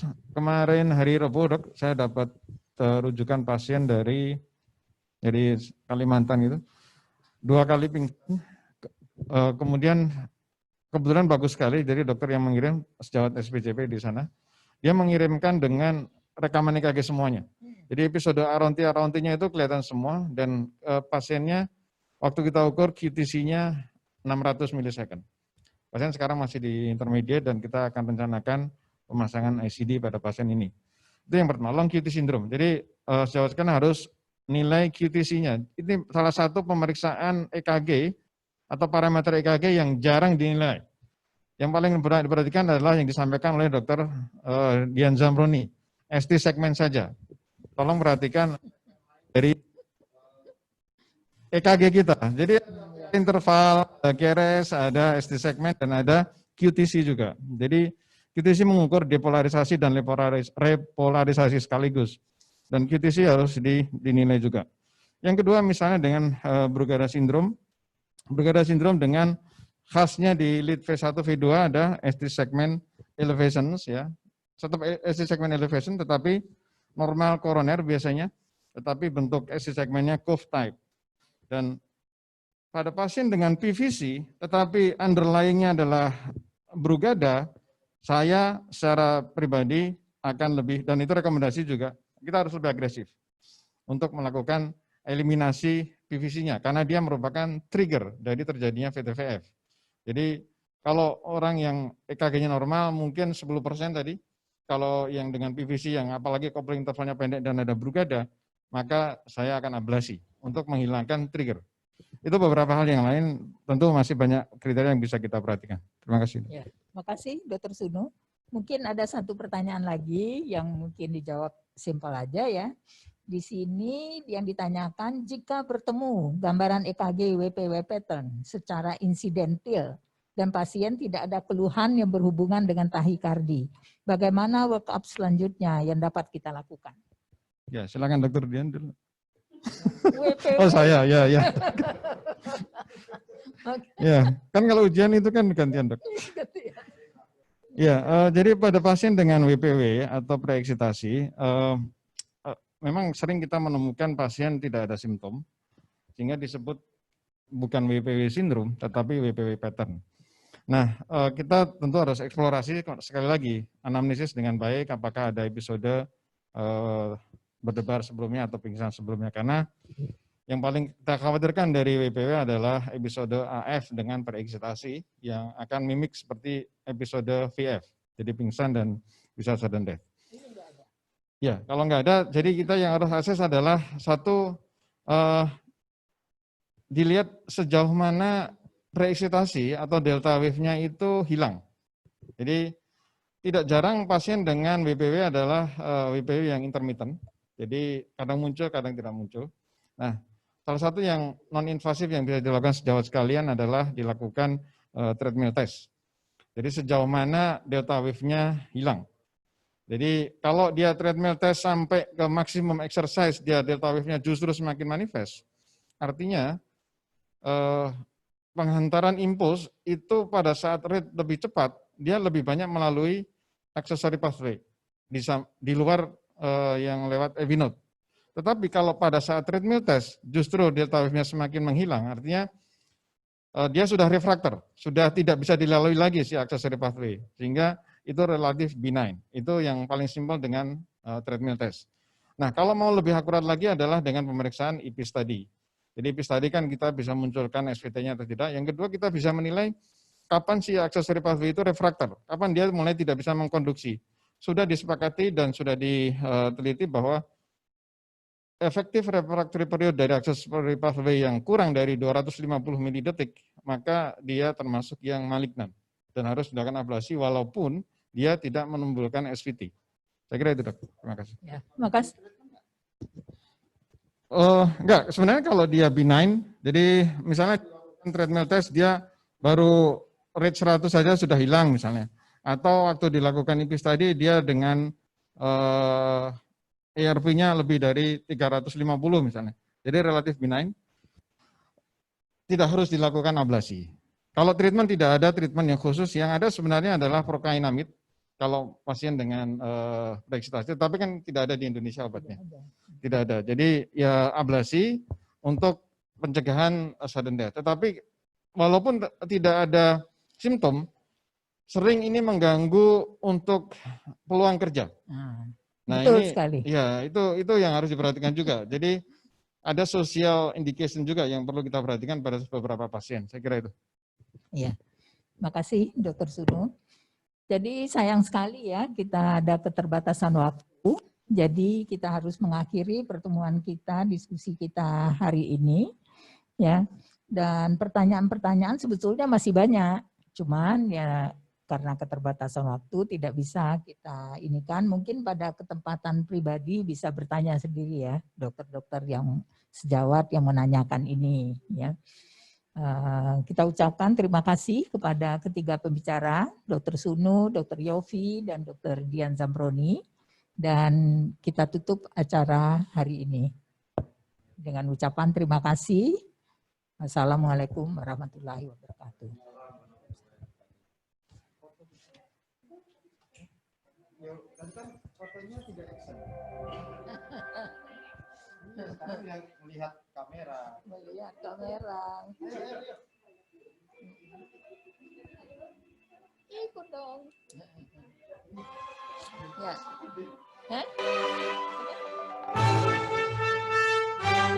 hari Rabu dok, saya dapat rujukan pasien dari Kalimantan itu, 2 kali pingsan, kemudian kebetulan bagus sekali, jadi dokter yang mengirim sejawat SPCP di sana, dia mengirimkan dengan rekaman EKG semuanya. Jadi episode aronti-arontinya itu kelihatan semua, dan pasiennya waktu kita ukur QTC-nya 600 milisecond. Pasien sekarang masih di intermediate dan kita akan rencanakan pemasangan ICD pada pasien ini. Itu yang pertama, long QT syndrome. Jadi sejauh sekarang harus nilai QTC-nya. Ini salah satu pemeriksaan EKG atau parameter EKG yang jarang dinilai. Yang paling diperhatikan adalah yang disampaikan oleh Dr. Dian Zambroni, ST segmen saja. Tolong perhatikan dari EKG kita. Jadi interval, ada QRS, ada ST segmen, dan ada QTC juga. Jadi QTC mengukur depolarisasi dan repolarisasi sekaligus. Dan QTC harus dinilai juga. Yang kedua misalnya dengan Brugada syndrome. Brugada syndrome dengan khasnya di lead V1, V2 ada ST segment elevations ya. Tetap ST segment elevation tetapi normal koroner biasanya, tetapi bentuk ST segmentnya curve type. Dan pada pasien dengan PVC, tetapi underlying-nya adalah Brugada, saya secara pribadi akan lebih, dan itu rekomendasi juga, kita harus lebih agresif untuk melakukan eliminasi PVC-nya, karena dia merupakan trigger dari terjadinya VTVF. Jadi kalau orang yang EKG-nya normal mungkin 10% tadi, kalau yang dengan PVC yang apalagi kopling intervalnya pendek dan ada Brugada, maka saya akan ablasi untuk menghilangkan trigger. Itu beberapa hal yang lain, tentu masih banyak kriteria yang bisa kita perhatikan. Terima kasih. Ya, terima kasih Dr. Sunu. Mungkin ada satu pertanyaan lagi yang mungkin dijawab simpel aja ya. Di sini yang ditanyakan, jika bertemu gambaran EKG WPW pattern secara insidentil dan pasien tidak ada keluhan yang berhubungan dengan tahikardi, bagaimana workup selanjutnya yang dapat kita lakukan? Ya, silakan Dr. Dian dulu. WPW. Oh saya, ya. Okay. Ya, kan kalau ujian itu kan gantian dok. Ya, jadi pada pasien dengan WPW atau preeksitasi, memang sering kita menemukan pasien tidak ada simptom, sehingga disebut bukan WPW syndrome, tetapi WPW pattern. Nah, kita tentu harus eksplorasi sekali lagi, anamnesis dengan baik, apakah ada episode berdebar sebelumnya atau pingsan sebelumnya, karena yang paling kita khawatirkan dari WPW adalah episode AF dengan pereksitasi yang akan mimik seperti episode VF, jadi pingsan dan bisa sudden death. Ya, kalau nggak ada, jadi kita yang harus akses adalah satu, dilihat sejauh mana preeksitasi atau delta wave-nya itu hilang. Jadi tidak jarang pasien dengan WPW adalah WPW yang intermittent. Jadi kadang muncul, kadang tidak muncul. Nah, salah satu yang non-invasif yang bisa dilakukan sejawat sekalian adalah dilakukan treadmill test. Jadi sejauh mana delta wave-nya hilang. Jadi kalau dia treadmill test sampai ke maksimum exercise, dia delta wave-nya justru semakin manifest. Artinya penghantaran impuls itu pada saat rate lebih cepat, dia lebih banyak melalui accessory pathway di luar yang lewat AV node. Tetapi kalau pada saat treadmill test justru delta wave-nya semakin menghilang, artinya dia sudah refraktor, sudah tidak bisa dilalui lagi si accessory pathway, sehingga itu relatif benign. Itu yang paling simpel dengan treadmill test. Nah, kalau mau lebih akurat lagi adalah dengan pemeriksaan IPIS tadi. Jadi IPIS tadi kan kita bisa munculkan SVT-nya atau tidak. Yang kedua kita bisa menilai kapan si accessory pathway itu refraktor, kapan dia mulai tidak bisa mengkonduksi. Sudah disepakati dan sudah diteliti bahwa efektif refractory period dari accessory pathway yang kurang dari 250 milidetik, maka dia termasuk yang malignan dan harus dilakukan ablasi walaupun dia tidak menimbulkan SVT. Saya kira itu, Dok. Terima kasih. Ya, makasih. Enggak, sebenarnya kalau dia benign, jadi misalnya treadmill test dia baru rate 100 saja sudah hilang misalnya. Atau waktu dilakukan IPIS tadi dia dengan ERV-nya lebih dari 350 misalnya. Jadi relatif benign. Tidak harus dilakukan ablasi. Kalau treatment tidak ada treatment yang khusus, yang ada sebenarnya adalah prokainamid. Kalau pasien dengan preeksitasi, tapi kan tidak ada di Indonesia obatnya. Tidak ada. Jadi ya ablasi untuk pencegahan sudden death. Tetapi walaupun tidak ada simptom, sering ini mengganggu untuk peluang kerja. Nah, betul ini sekali. ya itu yang harus diperhatikan juga. Jadi ada social indication juga yang perlu kita perhatikan pada beberapa pasien. Saya kira itu. Iya. Makasih Dr. Sunu. Jadi sayang sekali ya kita ada keterbatasan waktu. Jadi kita harus mengakhiri pertemuan kita, diskusi kita hari ini ya. Dan pertanyaan-pertanyaan sebetulnya masih banyak. Cuman ya karena keterbatasan waktu tidak bisa kita ini kan, mungkin pada ketempatan pribadi bisa bertanya sendiri ya, dokter-dokter yang sejawat yang menanyakan ini ya. Kita ucapkan terima kasih kepada ketiga pembicara, Dr. Sunu, Dr. Yofi, dan Dr. Dian Zambroni, dan kita tutup acara hari ini dengan ucapan terima kasih. Assalamualaikum warahmatullahi wabarakatuh. Kan fotonya tidak eksen. Sekarang yang melihat kamera. Melihat kamera. Ikut dong. Ya.